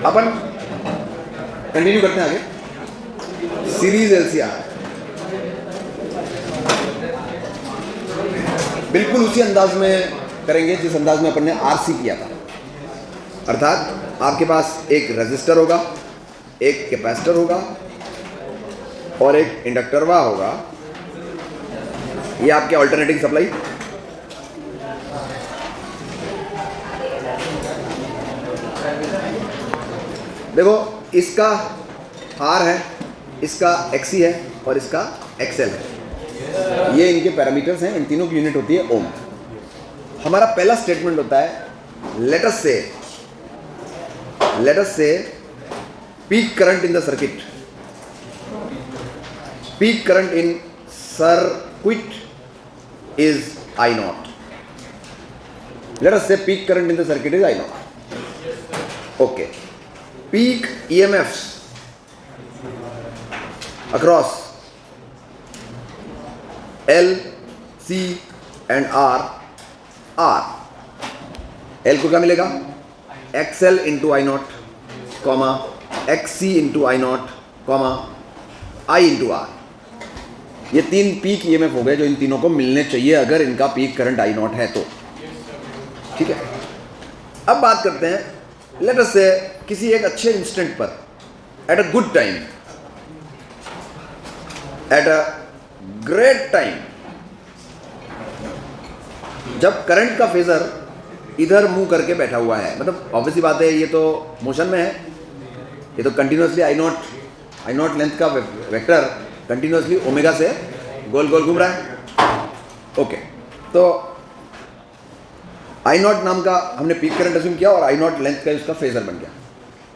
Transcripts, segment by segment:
अपन continue करते हैं आगे। सीरीज एलसीआर बिल्कुल उसी अंदाज में करेंगे जिस अंदाज में अपन ने आरसी किया था। अर्थात आपके पास एक रेजिस्टर होगा, एक कैपेसिटर होगा और एक इंडक्टरवा होगा। ये आपके अल्टरनेटिंग सप्लाई। देखो इसका आर है, इसका एक्सी है और इसका एक्सएल है। ये इनके पैरामीटर्स हैं। इन तीनों की यूनिट होती है ओम। हमारा पहला स्टेटमेंट होता है लेट अस से peak current in the circuit, peak current in circuit is I naught. Let us say peak current in the circuit is I naught. Okay. Peak EMFs across L, C and R are L को क्या मिलेगा? XL into I naught, comma XC into I naught, comma I into R. ये तीन peak EMF हो गए जो इन तीनों को मिलने चाहिए अगर इनका पीक करंट आई नॉट है तो। ठीक है, अब बात करते हैं लेट अस से किसी एक अच्छे इंस्टेंट पर at a good time, at a great time, जब करंट का फेजर इधर मुंह करके बैठा हुआ है, मतलब ऑब्वियसली बात है ये तो मोशन में है, ये तो कंटिन्यूसली आई नॉट लेंथ का वेक्टर कंटिन्यूसली ओमेगा से गोल गोल घूम रहा है। ओके, तो आई नॉट नाम का हमने पीक करंट अज्यूम किया और आई नॉट लेंथ का उसका फेजर बन गया।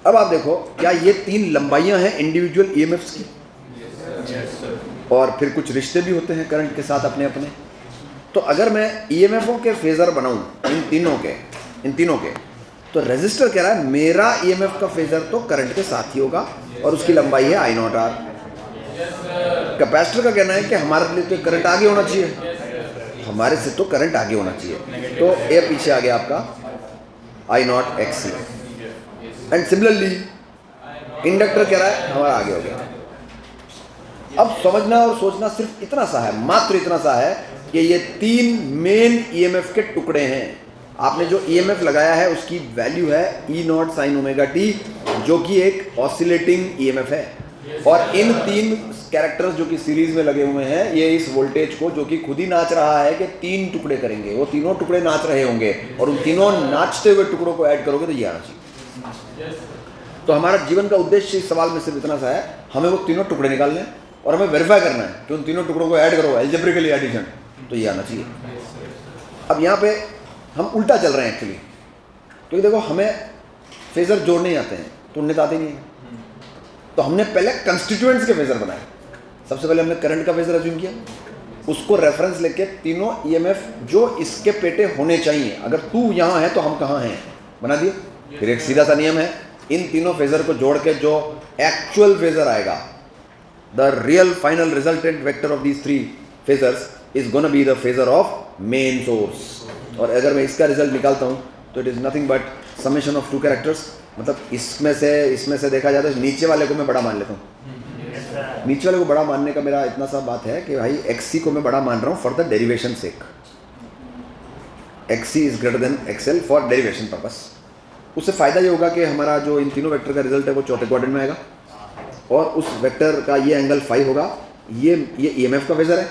अब आप देखो क्या ये तीन लंबाइयां हैं इंडिविजुअल ईएमएफ्स की, और फिर कुछ रिश्ते भी होते हैं करंट के साथ अपने अपने। तो अगर मैं ईएमएफओ के फेजर बनाऊं इन तीनों के, तो रेजिस्टर कह रहा है मेरा ईएमएफ का फेजर तो करंट के साथ ही होगा और उसकी लंबाई है आई नॉट आर। कैपेसिटर का कहना है कि हमारे लिए तो करंट आगे होना चाहिए, हमारे से तो करंट आगे होना चाहिए, तो ये पीछे आ गया आपका I naught XC. And similarly inductor कह रहा है हमारा आगे हो गया। अब समझना और सोचना सिर्फ इतना सा है, मात्र इतना सा है कि ये तीन मेन ईएमएफ के टुकड़े हैं। आपने जो ईएमएफ लगाया है उसकी वैल्यू है E naught sine omega T, जो कि एक ऑसिलेटिंग ईएमएफ है, और इन तीन कैरेक्टर्स जो कि सीरीज में लगे हुए हैं ये इस वोल्टेज को, जो कि खुद ही नाच रहा है कि तीन टुकड़े करेंगे, वो तीनों टुकड़े नाच रहे होंगे और उन तीनों नाचते हुए टुकड़ों को ऐड करोगे तो ये आना चाहिए। तो हमारा जीवन का उद्देश्य इस सवाल में सिर्फ इतना सा है, हमें वो तीनों टुकड़े निकालने और हमें वेरीफाई करना है कि उन तीनों टुकड़ों को ऐड करो एल्जेब्रिकली एडिशन, तो ये आना चाहिए। अब यहाँ पे हम उल्टा चल रहे हैं एक्चुअली, क्योंकि देखो हमें फेजर जोड़ने आते हैं तो उन्हें आते नहीं है। तो हमने पहले कंस्टिट्यूएंट्स के फेजर बनाए। सबसे पहले हमने करंट का फेजर अज्यूम किया, उसको रेफरेंस लेके तीनों ईएमएफ जो इसके पेटे होने चाहिए, अगर तू यहाँ है तो हम कहाँ हैं, बना दिए। फिर एक सीधा सा नियम है, इन तीनों फेजर को जोड़ के जो एक्चुअल फेजर आएगा, the real final resultant vector of these three phasors is gonna be the phasor of main source. और अगर मैं इसका रिजल्ट निकालता हूँ तो it is nothing but summation of two characters. मतलब इसमें से देखा जाए तो नीचे वाले को मैं बड़ा मान लेता हूँ। नीचे वाले को बड़ा मानने का मेरा इतना सा बात है कि भाई एक्सी को मैं बड़ा मान रहा हूँ for the derivation sake. XC is greater than XL for derivation purpose. उससे फ़ायदा ये होगा कि हमारा जो इन तीनों वेक्टर का रिजल्ट है वो चौथे क्वाड्रेंट में आएगा, और उस वेक्टर का ये एंगल फाई होगा। ये ईएमएफ का फेजर है,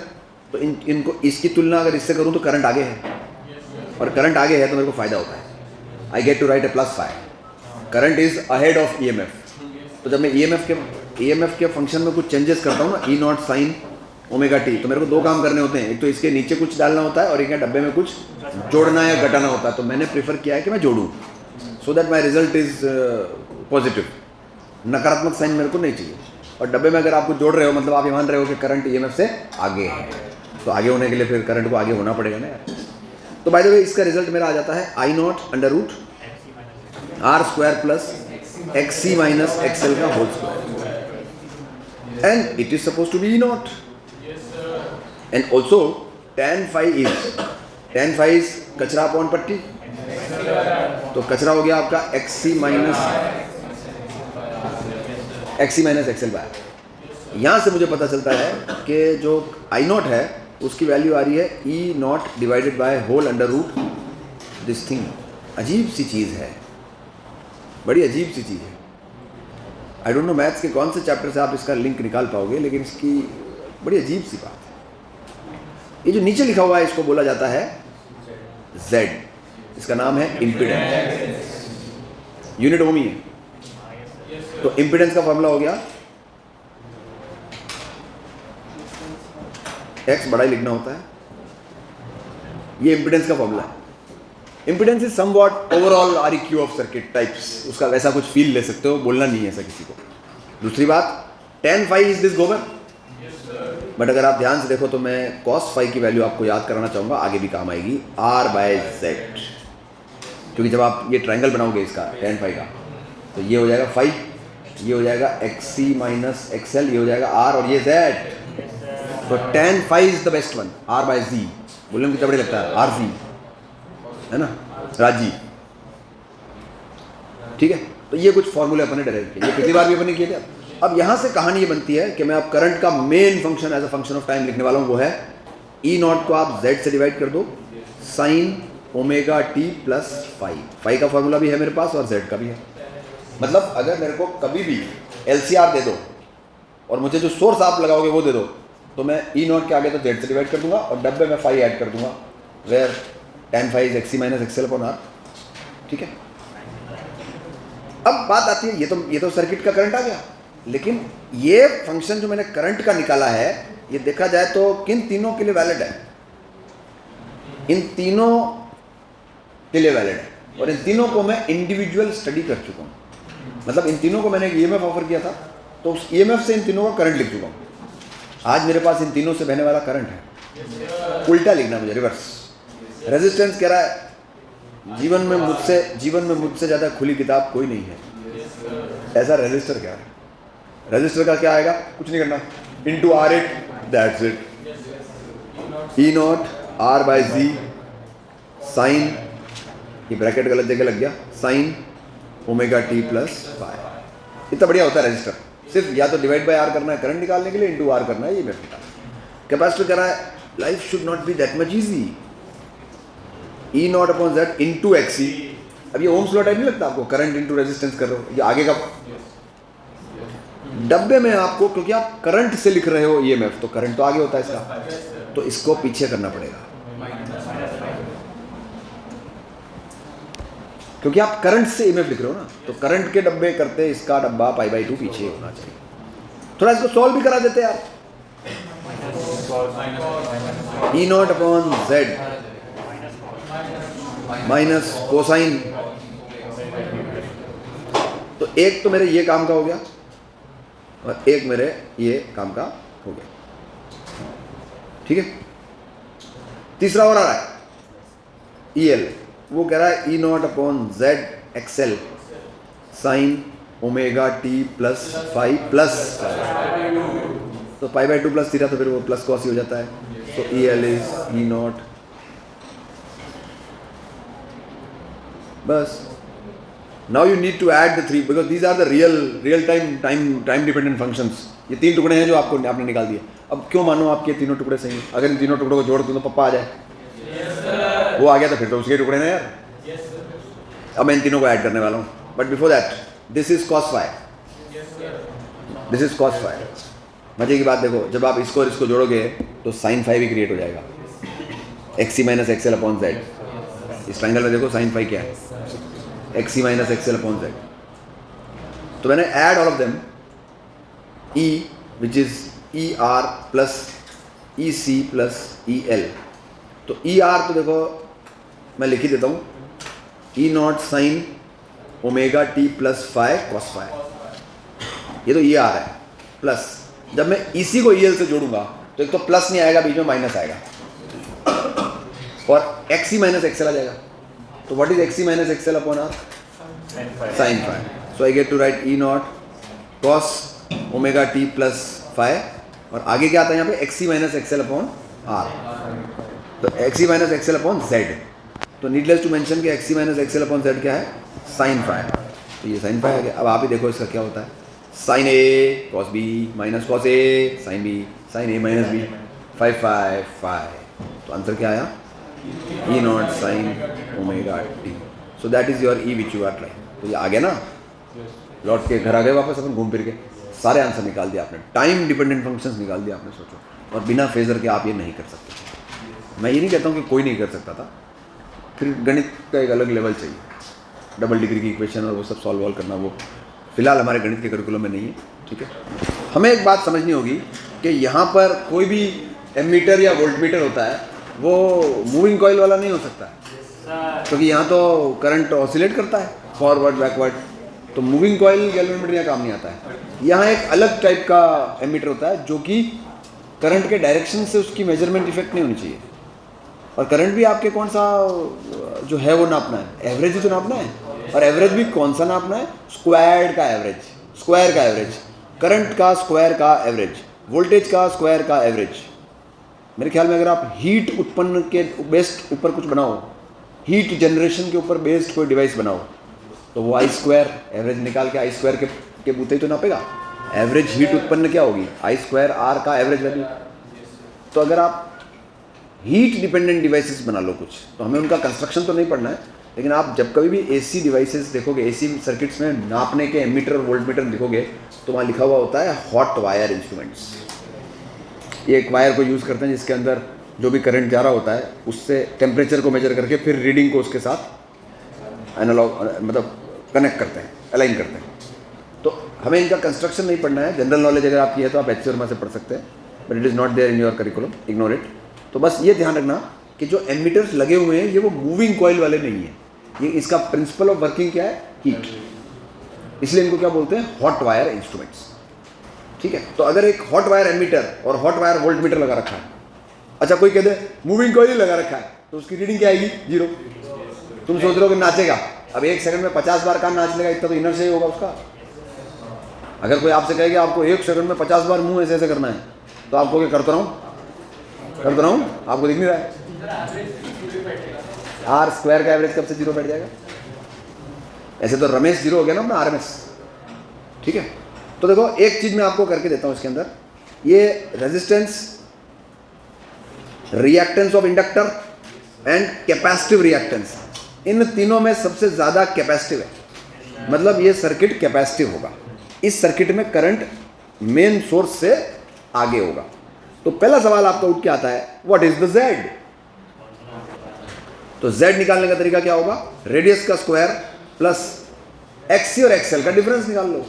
तो इनको इसकी तुलना अगर इससे करूँ तो करंट आगे है, और करंट आगे है तो मेरे को फ़ायदा होता है। I get to write a plus phi, current is ahead of EMF. तो जब मैं ईएमएफ के फंक्शन में कुछ चेंजेस करता हूँ ना, ई नॉट साइन ओमेगा टी, तो मेरे को दो काम करने होते हैं, एक तो इसके नीचे कुछ डालना होता है और एक डब्बे में कुछ जोड़ना या घटाना होता है। तो मैंने प्रीफर किया है कि मैं जोड़ूँ, so that my result is positive. नकारात्मक साइन मेरे को नहीं चाहिए। और डब्बे में अगर आप कुछ जोड़ रहे हो मतलब आप ये मान रहे हो कि करंट ईएमएफ से आगे है, तो आगे होने के लिए फिर करंट को आगे होना पड़ेगा ना यार। तो बाय द वे इसका रिजल्ट मेरा आ जाता है I naught under root R square plus XC minus XL का whole square, and it is suppose to be E naught. And also tan phi is कचरा अपॉन पट्टी, तो कचरा हो गया आपका XC minus XC minus XL by. यहाँ से मुझे पता चलता है कि जो आई नॉट है उसकी वैल्यू आ रही है E naught divided by whole under root this thing. अजीब सी चीज़ है, बड़ी अजीब सी चीज़ है। आई डोंट नो मैथ्स के कौन से चैप्टर से आप इसका लिंक निकाल पाओगे, लेकिन इसकी बड़ी अजीब सी बात है। ये जो नीचे लिखा हुआ है इसको बोला जाता है Z, इसका नाम है इम्पीडेंस। यूनिट ओम ही है, तो इम्पीडेंस का फॉर्मूला हो गया x बड़ा ही लिखना होता है, ये इम्पीडेंस का फॉर्मूला है। Impedance is somewhat overall REQ of circuit types, उसका वैसा कुछ फील ले सकते हो, बोलना नहीं है ऐसा किसी को। दूसरी बात, tan phi इज दिस गोबर, बट अगर आप ध्यान से देखो तो मैं cos phi की वैल्यू आपको याद कराना चाहूँगा, आगे भी काम आएगी, R/Z। क्योंकि जब आप ये ट्रायंगल बनाओगे इसका tan phi का, तो ये हो जाएगा phi, ये हो जाएगा XC माइनस XL, ये हो जाएगा R और ये Z। तो tan phi is the best one, R/Z। बोलने में कितना बड़े लगता है, RZ है ना, राजी। ठीक है, तो ये कुछ फॉर्मूले अपने डायरेक्ट किए, ये पिछली बार भी अपने किए थे। अब यहाँ से कहानी ये बनती है कि मैं अब करंट का main function as a function of time लिखने वाला हूँ, वो है ई नॉट को आप Z से डिवाइड कर दो, sine omega T plus phi. Phi का फॉर्मूला भी है मेरे पास और Z का भी है। मतलब अगर मेरे को कभी भी LCR दे दो और मुझे जो सोर्स आप लगाओगे वो दे दो, तो मैं ई नॉट के आगे तो Z से डिवाइड कर दूंगा और डब्बे में फाई ऐड कर दूंगा, where tan phi is XC minus XL upon R। ठीक है, अब बात आती है, ये तो सर्किट का करंट आ गया, लेकिन ये फंक्शन जो मैंने करंट का निकाला है, ये देखा जाए तो किन तीनों के लिए वैलिड है, इन तीनों के लिए वैलिड है, और इन तीनों को मैं इंडिविजुअल स्टडी कर चुका हूँ। मतलब इन तीनों को मैंने एक EMF ऑफर किया था, तो उस EMF से इन तीनों का करंट लिख चुका हूँ। आज मेरे पास इन तीनों से बहने वाला करंट है, उल्टा लिखना मुझे, रिवर्स। रेजिस्टेंस कह रहा है जीवन में मुझसे ज़्यादा खुली किताब कोई नहीं है, ऐसा रेजिस्टर कह रहा है। रेजिस्टर का क्या आएगा, कुछ नहीं करना, into R8, that's it. E not R/Z sine, ये ब्रैकेट गलत जगह लग गया, sine omega T plus phi. इतना बढ़िया होता है रेजिस्टर, सिर्फ या तो डिवाइड बाय R करना है करंट निकालने के लिए, इनटू R करना है ये मेथड का। कैपेसिटर कह रहा है life should not be that much easy, E naught upon Z into XC। अब ये ओम्स लॉ टाइप नहीं लगता आपको, करंट इंटू रेजिस्टेंस कर रहे हो, ये आगे का डब्बे में आपको, क्योंकि आप करंट से लिख रहे हो EMF, तो करंट तो आगे होता है इसका, तो इसको पीछे करना पड़ेगा, क्योंकि आप करंट से EMF लिख रहे हो ना, तो करंट के डब्बे करते इसका डब्बा π/2 पीछे होना चाहिए। थोड़ा इसको सॉल्व भी करा देते यार, E naught upon Z minus cosine, तो एक तो मेरे ये काम का हो गया और एक मेरे ये काम का हो गया। ठीक है, तीसरा और आ रहा है EL, वो कह रहा है E naught upon Z XL sine omega T plus phi plus, तो π/2 प्लस थीटा, तो फिर वो प्लस कॉस ही हो जाता है। तो EL इज ई नॉट, बस। Now you need to add the three, because these are the real time dependent functions. ये तीन टुकड़े हैं जो आपने निकाल दिए। अब क्यों मानो आपके तीनों टुकड़े सही हैं, अगर इन तीनों टुकड़ों को जोड़ दूँ तो पप्पा आ जाए, वो आ गया तो फिर तो उसके टुकड़े ना यार। अब मैं इन तीनों को ऐड करने वाला हूँ, but before that this is cos phi, this is cos phi। मजे की बात देखो, जब आप इसको और इसको जोड़ोगे तो sin phi भी क्रिएट हो जाएगा, XC minus XL upon Z। इस ट्रायंगल में देखो sin phi क्या है, XC minus XL upon Z। तो मैंने add all of them, E which is ER plus EC plus EL। तो ER तो देखो मैं लिख ही देता हूँ, E not sine omega T plus phi cos phi, ये तो ER है। प्लस जब मैं EC को EL से जोड़ूंगा तो एक तो प्लस नहीं आएगा, बीच में माइनस आएगा, और XC माइनस XL आ जाएगा। तो what is XC minus XL upon R, sine phi. So I get to write E not cos omega T plus phi, और आगे क्या आता है यहाँ पे, XC minus XL upon R। तो XC minus XL upon Z। तो needless to mention कि XC minus XL upon Z क्या है, साइन फाई। तो ये साइन फाई आ गया। अब आप ही देखो इसका क्या होता है, sine A cos B minus cos A sine B sine A minus B 5 5 5। तो आंसर क्या आया? E naught sine omega T. So that is your E which you are trying. तो ये आ गया ना, लौट के घर आ गए वापस अपन घूम फिर के, सारे आंसर निकाल दिया आपने, टाइम डिपेंडेंट फंक्शंस निकाल दिया आपने। सोचो, और बिना फेजर के आप ये नहीं कर सकते। मैं ये नहीं कहता हूँ कि कोई नहीं कर सकता था, फिर गणित का एक अलग लेवल चाहिए, डबल डिग्री की इक्वेशन और वो सब सॉल्व वॉल्व करना, वो फिलहाल हमारे गणित के करिकुलम में नहीं है। ठीक है, हमें एक बात समझनी होगी कि यहाँ पर कोई भी एमीटर या वोल्टमीटर होता है वो मूविंग कॉइल वाला नहीं हो सकता है, क्योंकि यहाँ तो करंट ऑसिलेट करता है फॉरवर्ड बैकवर्ड, तो मूविंग कॉइल गैल्वेनोमीटर यहाँ काम नहीं आता है। यहाँ एक अलग टाइप का एमीटर होता है जो कि करंट के डायरेक्शन से उसकी मेजरमेंट इफेक्ट नहीं होनी चाहिए, और करंट भी आपके कौन सा जो है वो नापना है, एवरेज ही तो नापना है, और एवरेज भी कौन सा नापना है? स्क्वायर का एवरेज, स्क्वायर का एवरेज, करंट का स्क्वायर का एवरेज, वोल्टेज का स्क्वायर का एवरेज। मेरे ख्याल में अगर आप हीट उत्पन्न के बेस्ड ऊपर कुछ बनाओ, हीट जनरेशन के ऊपर बेस्ड कोई डिवाइस बनाओ, तो वो आई स्क्वायर एवरेज निकाल के आई स्क्वायर के बूते ही तो नापेगा। एवरेज हीट उत्पन्न क्या होगी? आई स्क्वायर आर का एवरेज वैल्यू। तो अगर आप हीट डिपेंडेंट डिवाइसेस बना लो कुछ, तो हमें उनका कंस्ट्रक्शन तो नहीं पढ़ना है, लेकिन आप जब कभी भी एसी डिवाइसेस देखोगे, एसी सर्किट्स में नापने के एमीटर और वोल्टमीटर दिखोगे, तो वहाँ लिखा हुआ होता है हॉट वायर इंस्ट्रूमेंट्स। ये एक वायर को यूज़ करते हैं जिसके अंदर जो भी करंट जा रहा होता है उससे टेम्परेचर को मेजर करके फिर रीडिंग को उसके साथ एनालॉग मतलब कनेक्ट करते हैं, अलाइन करते हैं। तो हमें इनका कंस्ट्रक्शन नहीं पढ़ना है, जनरल नॉलेज अगर आपकी है तो आप एच.सी. वर्मा से पढ़ सकते हैं, but it is not there in your curriculum, ignore it. तो बस ये ध्यान रखना कि जो एमीटर्स लगे हुए हैं ये वो मूविंग कॉइल वाले नहीं है, ये इसका प्रिंसिपल ऑफ वर्किंग क्या है? हीट, इसलिए इनको क्या बोलते हैं? Hot wire instruments. ठीक है, तो अगर एक हॉट वायर एमीटर और हॉट वायर वोल्टमीटर लगा रखा है, अच्छा कोई कहते मूविंग कॉइल ही लगा रखा है, तो उसकी रीडिंग क्या आएगी? 0। तुम सोच रहे हो कि नाचेगा, अब 1 सेकंड में 50 बार कान नाच लेगा, इतना तो इनर से ही होगा उसका। अगर कोई आपसे कहे कि आपको 1 सेकंड में 50 बार मुंह ऐसे ऐसे करना है, तो आपको क्या करता रहूँ, आपको दिख नहीं रहा है? आर स्क्वायर का एवरेज कब से 0 बैठ जाएगा? ऐसे तो रमेश 0 हो गया ना अपना RMS। ठीक है, तो देखो एक चीज मैं आपको करके देता हूं इसके अंदर, ये resistance, reactance of inductor and capacitive reactance, इन तीनों में सबसे ज्यादा कैपेसिटिव है, मतलब ये सर्किट कैपेसिटिव होगा। इस सर्किट में करंट मेन सोर्स से आगे होगा। तो पहला सवाल आपका उठ के आता है, व्हाट इज द Z? तो Z निकालने का तरीका क्या होगा? रेडियस का स्क्वायर प्लस XC और XL का डिफरेंस निकाल लो।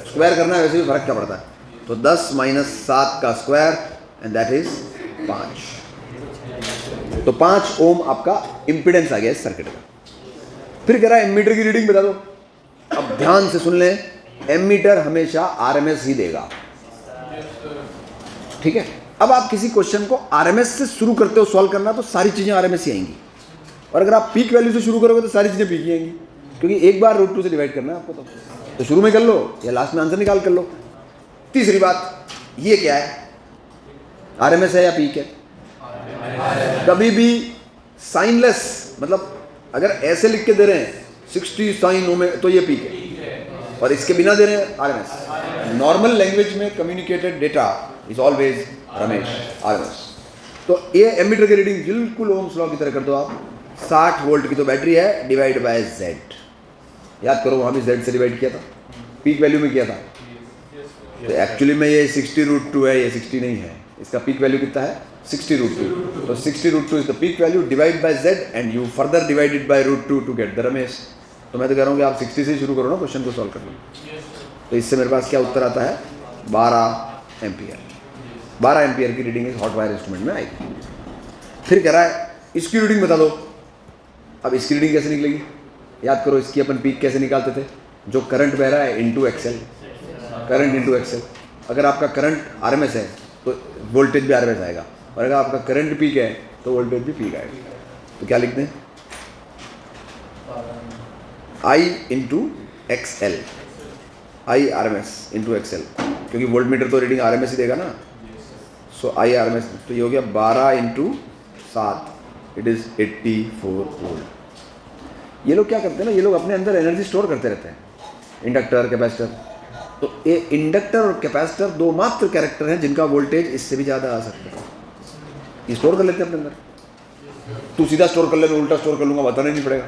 स्क्वायर करना है, वैसे भी फर्क क्या पड़ता है? तो 10 - 7 का स्क्वायर एंड दैट इज 5। तो 5 ओम आपका इंपीडेंस आ गया इस सर्किट का। फिर कह रहा है एमीटर की रीडिंग बता दो। अब ध्यान से सुन लें, एमीटर हमेशा RMS ही देगा। ठीक है, अब आप किसी क्वेश्चन को RMS से शुरू करते हो सॉल्व करना, तो सारी चीजें RMS ही आएंगी, और अगर आप पीक वैल्यू से शुरू करोगे तो सारी चीजें पीक ही आएंगी, क्योंकि एक बार √2 से डिवाइड करना है आपको, तो शुरू में कर लो या लास्ट में आंसर निकाल कर लो। तीसरी बात, ये क्या है? RMS है या पीक है? कभी भी साइनलेस, मतलब अगर ऐसे लिख के दे रहे हैं 60 साइन में, तो ये पीक है, और इसके बिना दे रहे हैं RMS। नॉर्मल लैंग्वेज में communicated data is always RMS। तो ये एमीटर की रीडिंग बिल्कुल ओम्स लॉ की तरह कर दो आप। 60 वोल्ट की तो बैटरी है, डिवाइड बाय Z। याद करो, वहाँ भी Z से डिवाइड किया था, पीक वैल्यू में किया था। तो एक्चुअली में ये 60√2 है, ये 60 नहीं है, इसका पीक वैल्यू कितना है? 60√2। तो 60√2 is the peak value, divide by Z and you further divided by √2 to get the RMS. तो मैं तो कह रहा हूँ कि आप 60 से ही शुरू करो ना क्वेश्चन को सॉल्व करना। तो इससे मेरे पास क्या उत्तर आता है? 12 एम्पियर। 12 एम्पियर की रीडिंग इस हॉट वायर इंस्ट्रूमेंट में आएगी। फिर कह रहा है इसकी रीडिंग बता दो। अब इसकी रीडिंग कैसे निकलेगी? याद करो, इसकी अपन पीक कैसे निकालते थे? जो करंट बह रहा है into XL, current into XL। अगर आपका करंट RMS है तो वोल्टेज भी RMS आएगा, और अगर आपका करंट पीक है तो वोल्टेज भी पीक आएगा। तो क्या लिखते हैं? I into XL, I RMS into XL, क्योंकि वोल्ट मीटर तो रीडिंग RMS ही देगा ना। सो I RMS, तो ये हो गया 12 × 7, इट इज़ 84 वोल्ट। ये लोग क्या करते हैं ना, ये लोग अपने अंदर एनर्जी स्टोर करते रहते हैं, इंडक्टर, कैपेसिटर। तो ये इंडक्टर और कैपेसिटर दो मात्र कैरेक्टर हैं जिनका वोल्टेज इससे भी ज़्यादा आ सकता है। ये स्टोर कर लेते हैं अपने अंदर। तू सीधा स्टोर कर ले, मैं उल्टा स्टोर कर लूँगा, बताना ही नहीं पड़ेगा।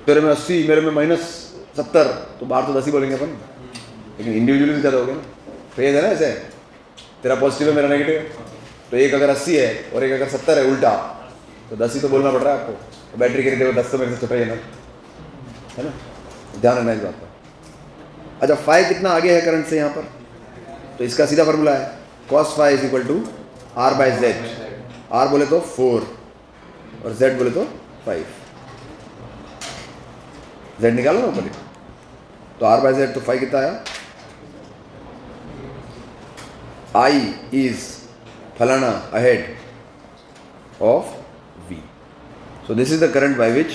तेरे में 80, मेरे में -70, तो बाहर तो 10 ही बोलेंगे अपन, लेकिन इंडिविजुअली ज़्यादा हो गया ना। फेज है ना ऐसे, तेरा पॉजिटिव है मेरा नेगेटिव है, तो एक अगर 80 है और एक अगर 70 है उल्टा, तो 10 ही तो बोलना पड़ रहा है आपको। तो बैटरी के लिए 10 तो मेरे से छोटा ही है ना, ध्यान रखना इस बात पर। अच्छा, फाई कितना आगे है करंट से यहाँ पर, तो इसका सीधा फार्मूला है cos phi is equal to R/Z। R बोले तो 4 और Z बोले तो 5। Z निकालो ना ऊपर, तो R/Z तो फाई कितना आया, I is फलाना ahead of V. So this is the current by which,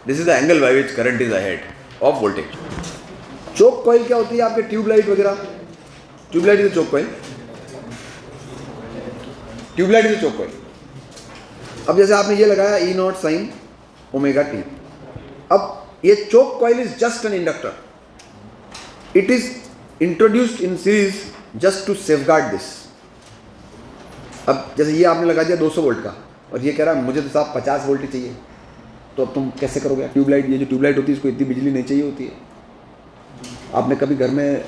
this is the angle by which current is ahead of voltage. Choke coil क्या होती है आपके ट्यूबलाइट वगैरह, tube light is choke coil, tube light is choke coil. अब जैसे आपने ये लगाया E0 sin ωt, अब ये choke coil is just an inductor, it is introduced in series just to safeguard this. अब जैसे ये आपने लगा दिया 200 वोल्ट का, और ये कह रहा है मुझे तो साहब 50 वोल्ट ही चाहिए, तो अब तुम कैसे करोगे? ट्यूबलाइट, ये जो ट्यूबलाइट होती है इसको इतनी बिजली नहीं चाहिए होती है। आपने कभी घर में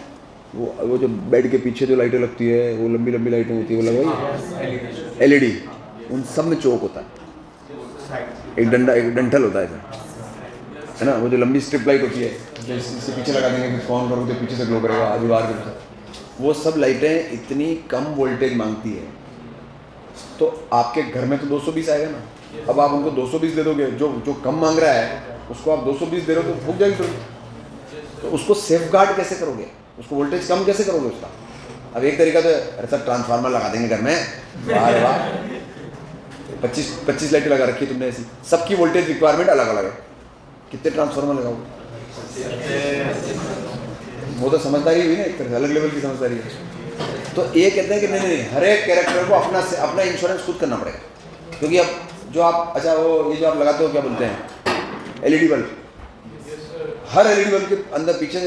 वो जो बेड के पीछे जो लाइटें लगती है, वो लंबी लंबी लाइटें होती है, वो लगवाई LED, उन सब में चोक होता है, एक डंडा, एक डंठल होता है ना, वो जो लंबी स्ट्रिप लाइट होती है, जो इससे पीछे लगा देंगे, फिर ऑन करोगे तो पीछे से ग्लो करेगा, आगे बाहर के, वो सब लाइटें इतनी कम वोल्टेज मांगती है, तो आपके घर में तो 220 आएगा ना। अब आप उनको 220 दे दोगे, जो कम मांग रहा है उसको आप 220 दे रहे हो तो फूक जाएगी। तो उसको सेफ गार्ड कैसे करोगे, उसको वोल्टेज कम कैसे करोगे उसका? अब एक तरीका तो अरे सर ट्रांसफार्मर लगा देंगे घर में, वाह वाह, 25 लाइटें लगा रखी है तुमने ऐसी, सबकी वोल्टेज रिक्वायरमेंट अलग अलग है, कितने ट्रांसफार्मर लगाओगे? वो तो समझदारी हुई ना, एक तरह से अलग लेवल की समझदारी है। तो ये कहते हैं कि नहीं, हर एक कैरेक्टर को अपना इंश्योरेंस खुद करना पड़ेगा, क्योंकि अब जो आप, अच्छा वो ये जो आप लगाते हो क्या बोलते हैं, LED बल्ब, हर LED बल्ब के अंदर पीछे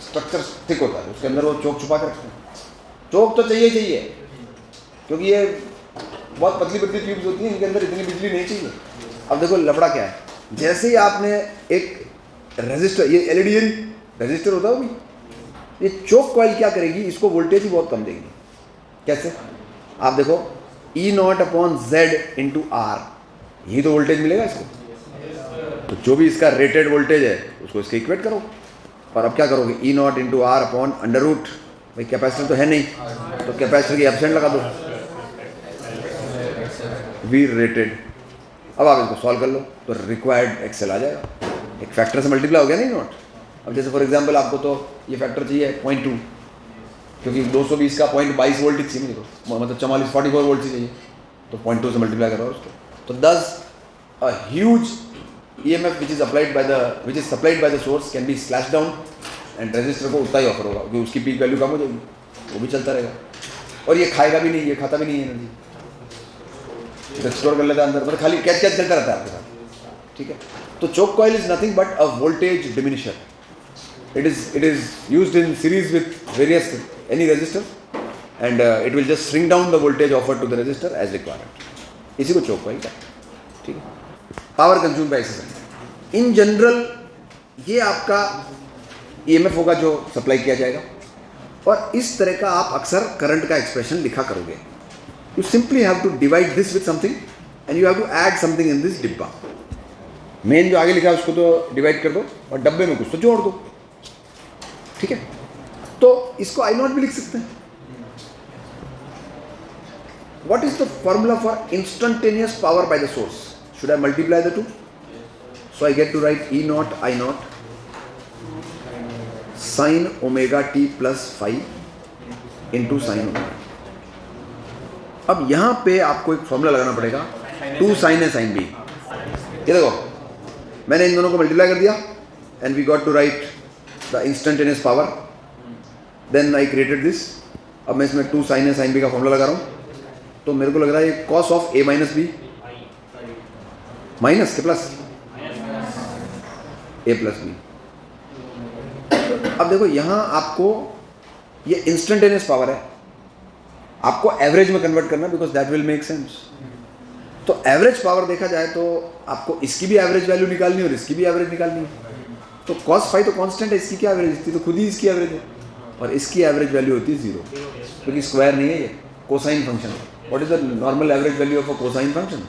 स्ट्रक्चर थिक होता है, उसके अंदर वो चोक छुपा के रखते हैं। चोक तो चाहिए, क्योंकि ये बहुत पतली पतली ट्यूब्स होती हैं, इनके अंदर इतनी बिजली नहीं चाहिए। अब देखो लफड़ा क्या है, जैसे ही आपने एक रेजिस्टर, ये LED रेजिस्टर होता है, ये चोक कॉइल क्या करेगी, इसको वोल्टेज ही बहुत कम देगी। कैसे? आप देखो E0/Z × R, यही तो वोल्टेज मिलेगा इसको, तो जो भी इसका रेटेड वोल्टेज है उसको इसके इक्वेट करो। और अब क्या करोगे, E0 × R/√, भाई कैपेसिटर तो है नहीं, तो कैपेसिटर की एब्सेंट लगा दो, V रेटेड। अब आप इसको सॉल्व कर लो तो रिक्वायर्ड एक्सेल आ जाएगा, एक फैक्टर से मल्टीप्लाई हो गया नहीं नॉट। अब जैसे फॉर एग्जांपल आपको तो ये फैक्टर चाहिए 0.2, क्योंकि 220 का 0.22 वोल्ट ही चाहिए मुझे, मतलब 44 वोल्ट ही चाहिए, तो 0.2 से मल्टीप्लाई करो उसको, तो दस a huge EMF which is supplied by the source can be slashed down, and resistor को उतना ही ऑफर होगा क्योंकि उसकी पीक वैल्यू कम हो जाएगी, वो भी चलता रहेगा, और ये खाएगा भी नहीं, ये खाता भी नहीं है एनर्जी, स्टोर कर लेता है अंदर, मतलब खाली कैच चलता रहता है आपके साथ, ठीक है। तो choke coil is nothing but a voltage diminisher, it is used in series with various any resistor, and it will just shrink down the voltage offered to the resistor as required, इसी को चोक coil कहते हैं, ठीक है। Power consume by exercise in general, ये आपका EMF होगा जो सप्लाई किया जाएगा, और इस तरह का आप अक्सर करंट का एक्सप्रेशन लिखा करोगे। You simply have to divide this with something and you have to add something in this डिब्बा। मेन जो आगे लिखा है उसको तो डिवाइड कर दो और डब्बे में कुछ तो जोड़ दो, ठीक है। तो इसको I0 भी लिख सकते हैं। What is the formula for instantaneous power by the source? Should I multiply the two? So I get to write E0 I0 sin ωt plus phi into sin ωt। अब यहां पे आपको एक फॉर्मूला लगाना पड़ेगा, 2 sin A sin B। ये देखो मैंने इन दोनों को मल्टीप्लाई कर दिया and we got to write the instantaneous power, then I created this. अब मैं इसमें 2 sin A sin B का फॉर्मूला लगा रहा हूँ, तो मेरे को लग रहा है ये cos of A minus B minus के प्लस A प्लस बी, अब देखो यहाँ आपको ये इंस्टेंटेनियस पावर है, आपको एवरेज में कन्वर्ट करना, because that will make sense. तो एवरेज पावर देखा जाए तो आपको इसकी भी एवरेज वैल्यू निकालनी है और इसकी भी एवरेज निकालनी है। तो cos फाई तो कांस्टेंट है, इसकी क्या एवरेज थी, तो खुद ही इसकी एवरेज है, और इसकी एवरेज वैल्यू होती है 0, क्योंकि स्क्वायर नहीं है ये, कोसाइन फंक्शन है। What is the normal average value of a cosine function?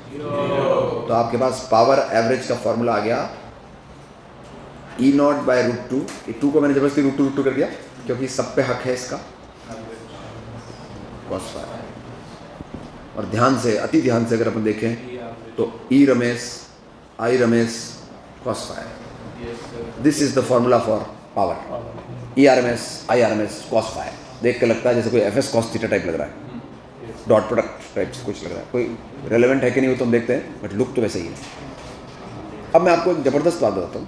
तो आपके पास पावर एवरेज का फॉर्मूला आ गया E0/√2। 2 को मैंने जबरदस्ती √2 कर दिया क्योंकि सब पे हक है इसका, cos फाई। और ध्यान से, अति ध्यान से अगर अपन देखें तो E RMS I RMS cos phi, this is the formula for power. E RMS I RMS cos phi. देख के लगता है जैसे कोई FS cos थीटा टाइप लग रहा है, डॉट प्रोडक्ट टाइप से कुछ लग रहा है, कोई रेलेवेंट है कि नहीं वो तो हम देखते हैं, बट लुक तो वैसे ही है। अब मैं आपको एक ज़बरदस्त बात बताता हूँ,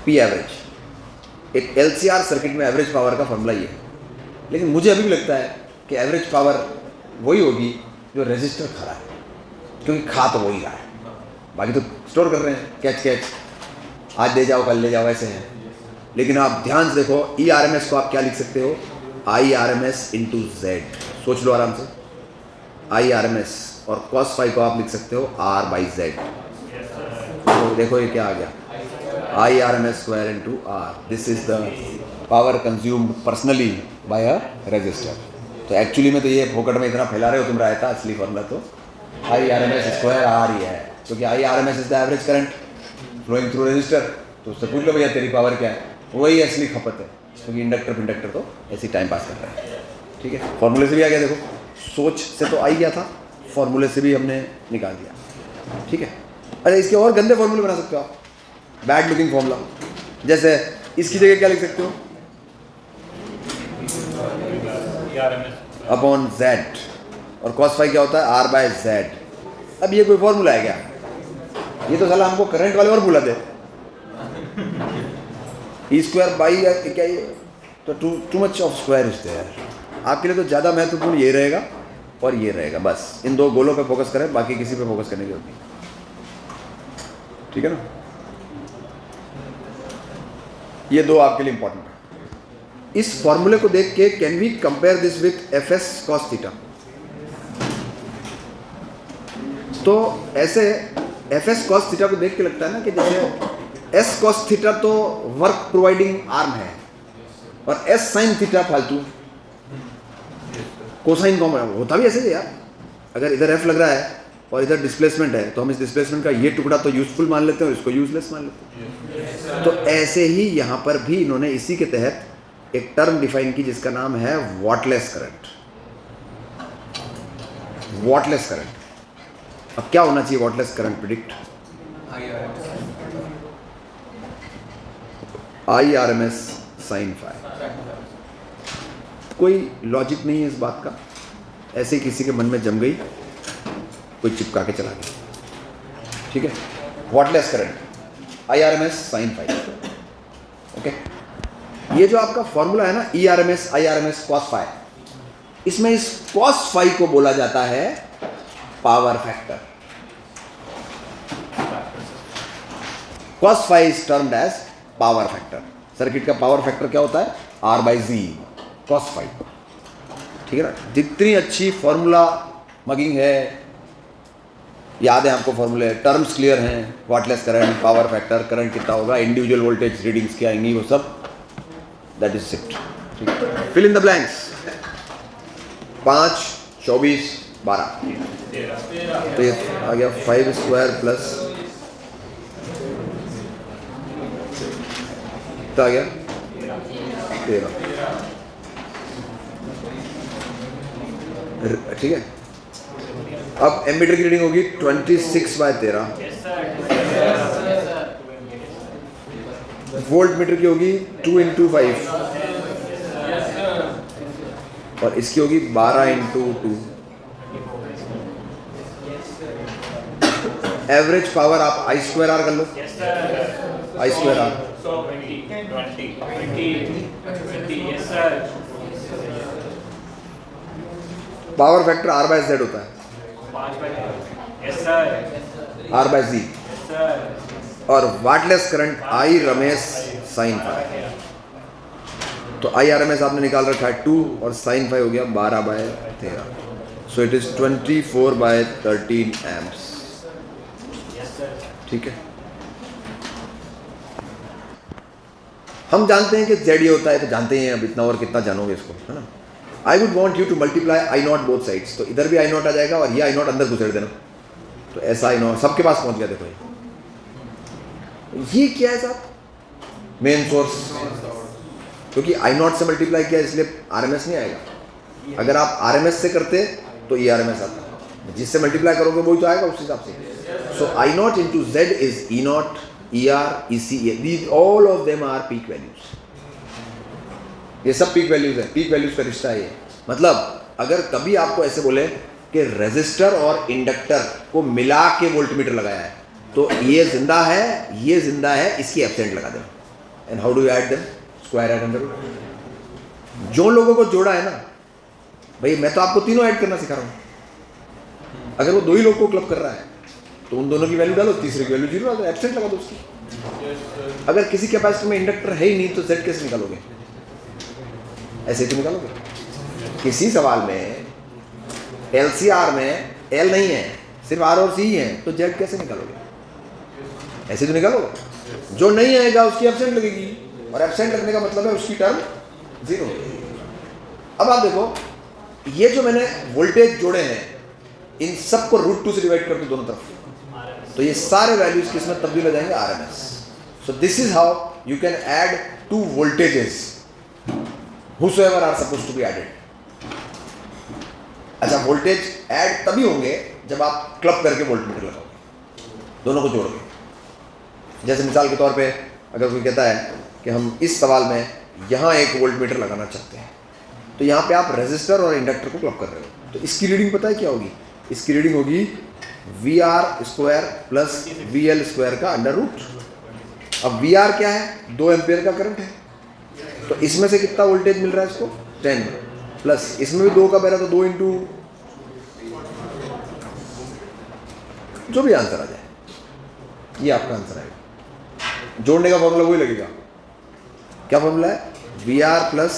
P एवरेज, एक LCR सर्किट में एवरेज पावर का फॉर्मूला ये है, लेकिन मुझे अभी भी लगता है कि एवरेज पावर वही होगी जो रेजिस्टर खा रहा है, क्योंकि खा तो वही रहा है, बाकी तो स्टोर कर रहे हैं, कैच आज दे जाओ कल ले जाओ ऐसे हैं। लेकिन आप ध्यान से देखो, E RMS को आप क्या लिख सकते हो, I RMS into Z, सोच लो आराम से, I RMS, और cos फाई को आप लिख सकते हो R/Z। तो देखो ये क्या आ गया, I RMS square into R, this is the power consumed personally by a resistor. तो एक्चुअली में तो ये फोकट में इतना फैला रहे हो तुम रायता, असली फॉर्मूला तो I RMS स्क्वायर R ही है, क्योंकि I RMS is the average current flowing through resistor. तो उससे पूछ लो भैया तेरी पावर क्या है, वही असली खपत है, क्योंकि इंडक्टर तो ऐसे टाइम पास कर रहा है। ठीक है, फॉर्मूले से भी आ गया, देखो सोच से तो आ ही गया था, फॉर्मूले से भी हमने निकाल दिया। ठीक है, अच्छा इसके और गंदे फॉर्मूले बना सकते हो आप, बैड लुकिंग फॉर्मूला, जैसे इसकी जगह क्या लिख सकते हो, अपॉन Z, और cos फाई क्या होता है R/Z। अब ये कोई फॉर्मूला है क्या, ये तो साला हमको करंट वाले और भूला दे, E² बाई क्या ये, तो too much of square is there. आपके लिए तो ज़्यादा महत्वपूर्ण ये रहेगा और ये रहेगा, बस इन दो गोलों पे फोकस करें, बाकी किसी पे फोकस करने की जरूरत नहीं। ठीक है ना, ये दो आपके लिए इंपॉर्टेंट है। इस फॉर्मूले को देख के can we compare this with FS cos theta? तो ऐसे FS cos थीटा को देख के लगता है ना कि जैसे S cos थीटा तो वर्क प्रोवाइडिंग आर्म है, और S sin थीटा फालतू। कोसाइन कॉमन होता भी ऐसे ही यार, अगर इधर F लग रहा है और इधर डिस्प्लेसमेंट है तो हम इस डिस्प्लेसमेंट का ये टुकड़ा तो यूजफुल मान लेते हैं और इसको यूजलेस मान लेते हैं। तो ऐसे ही यहाँ पर भी इन्होंने इसी के तहत एक टर्म डिफाइन की Jiसका नाम है वॉटलेस करंट। वॉटलेस करंट, अब क्या होना चाहिए wattless current predict? I RMS sin phi. कोई लॉजिक नहीं है इस बात का, ऐसे किसी के मन में जम गई, कोई चिपका के चला गया। ठीक है, wattless current I RMS sin phi. Okay, ये जो आपका फॉर्मूला है ना E RMS I RMS cos phi, इसमें इस cos फाई को बोला जाता है power factor. cos phi is termed as power factor. Circuit का पावर फैक्टर क्या होता है, R/Z cos फाई। ठीक है ना, जितनी अच्छी फॉर्मूला मगिंग है, याद है आपको फॉर्मूले, टर्म्स क्लियर हैं, wattless current, power factor, current कितना होगा, इंडिविजुअल वोल्टेज रीडिंग्स क्या आएंगी, वो सब दैट इज इट। ठीक है, फिल इन द ब्लैंक्स। 5, 24, 12, तो ये आ गया 5² प्लस आ गया 13। ठीक है, अब एमीटर की रीडिंग होगी 26/13। वोल्ट मीटर की होगी 2 × 5, और इसकी होगी 12 × 2। एवरेज पावर आप I² R कर लो, I² R। Power factor R/Z होता है, R/Z, और wattless current I RMS sin phi. तो IRMS आपने निकाल रखा है 2 और साइन 5 हो गया 12/13, सो इट इज 24/13 एम्प्स। ठीक है, हम जानते हैं कि Z ये होता है, तो जानते हैं, अब इतना और कितना जानोगे इसको, है ना। I would want you to multiply I0 both sides, तो इधर भी I0 आ जाएगा और ये I0 अंदर घुसेड़ देना, तो ऐसा I0 सबके पास पहुंच गया। देखो ये क्या है साहब, मेन सोर्स, क्योंकि I0 से मल्टीप्लाई किया इसलिए RMS नहीं आएगा। अगर आप RMS से करते तो ये RMS आता, जिससे मल्टीप्लाई करोगे वही तो आएगा उस हिसाब से। सो I0 into Z is E0, ER, EC, these all of them are peak values। ये सब पीक वैल्यूज है, पीक वैल्यूज का रिश्ता है ये। मतलब अगर कभी आपको ऐसे बोले कि रेजिस्टर और इंडक्टर को मिला के वोल्टमीटर लगाया है, तो ये जिंदा है, ये जिंदा है, इसकी एब्सेंट लगा देना। And how do you add them? Square add under root. जो लोगों को जोड़ा है ना भाई, मैं तो आपको तीनों ऐड करना सिखा रहा हूँ। अगर वो दो ही लोग को क्लब कर रहा है तो उन दोनों की वैल्यू डालो, तीसरे की वैल्यू 0 आ जाए, एब्सेंट लगा दो उसकी। अगर किसी कैपेसिटर में इंडक्टर है ही नहीं तो Z कैसे निकालोगे? ऐसे तो निकालोगे। किसी सवाल में LCR में L नहीं है, सिर्फ R और C ही है, तो Z कैसे निकालोगे? ऐसे तो निकालोगे। जो नहीं आएगा उसकी एब्सेंट लगेगी, और एब्सेंट लगने का मतलब है उसकी टर्म 0। अब आप देखो, ये जो मैंने वोल्टेज जोड़े हैं, इन सबको √2 से डिवाइड कर दो दोनों तरफ, तो ये सारे वैल्यूज किस में तब्दील हो जाएंगे? RMS। So this is how you can add 2 voltages whosoever are supposed to be added। अच्छा, वोल्टेज ऐड तभी होंगे जब आप क्लब करके वोल्टमीटर लगाओगे, दोनों को जोड़ोगे। जैसे मिसाल के तौर पे अगर कोई कहता है कि हम इस सवाल में यहाँ एक वोल्टमीटर लगाना चाहते हैं, तो यहाँ पे आप रेजिस्टर और इंडक्टर को क्लब कर रहे हो, तो इसकी रीडिंग पता है क्या होगी? इसकी रीडिंग होगी VR² प्लस VL² का अंडर रूट। अब VR क्या है? 2 एम्पियर का करंट है, तो इसमें से कितना वोल्टेज मिल रहा है इसको? 10, प्लस इसमें भी 2 का बह रहा, तो 2 इंटू जो भी आंसर आ जाए, ये आपका आंसर आएगा। जोड़ने का फॉर्मूला वही लगेगा। क्या फॉर्मूला है? VR plus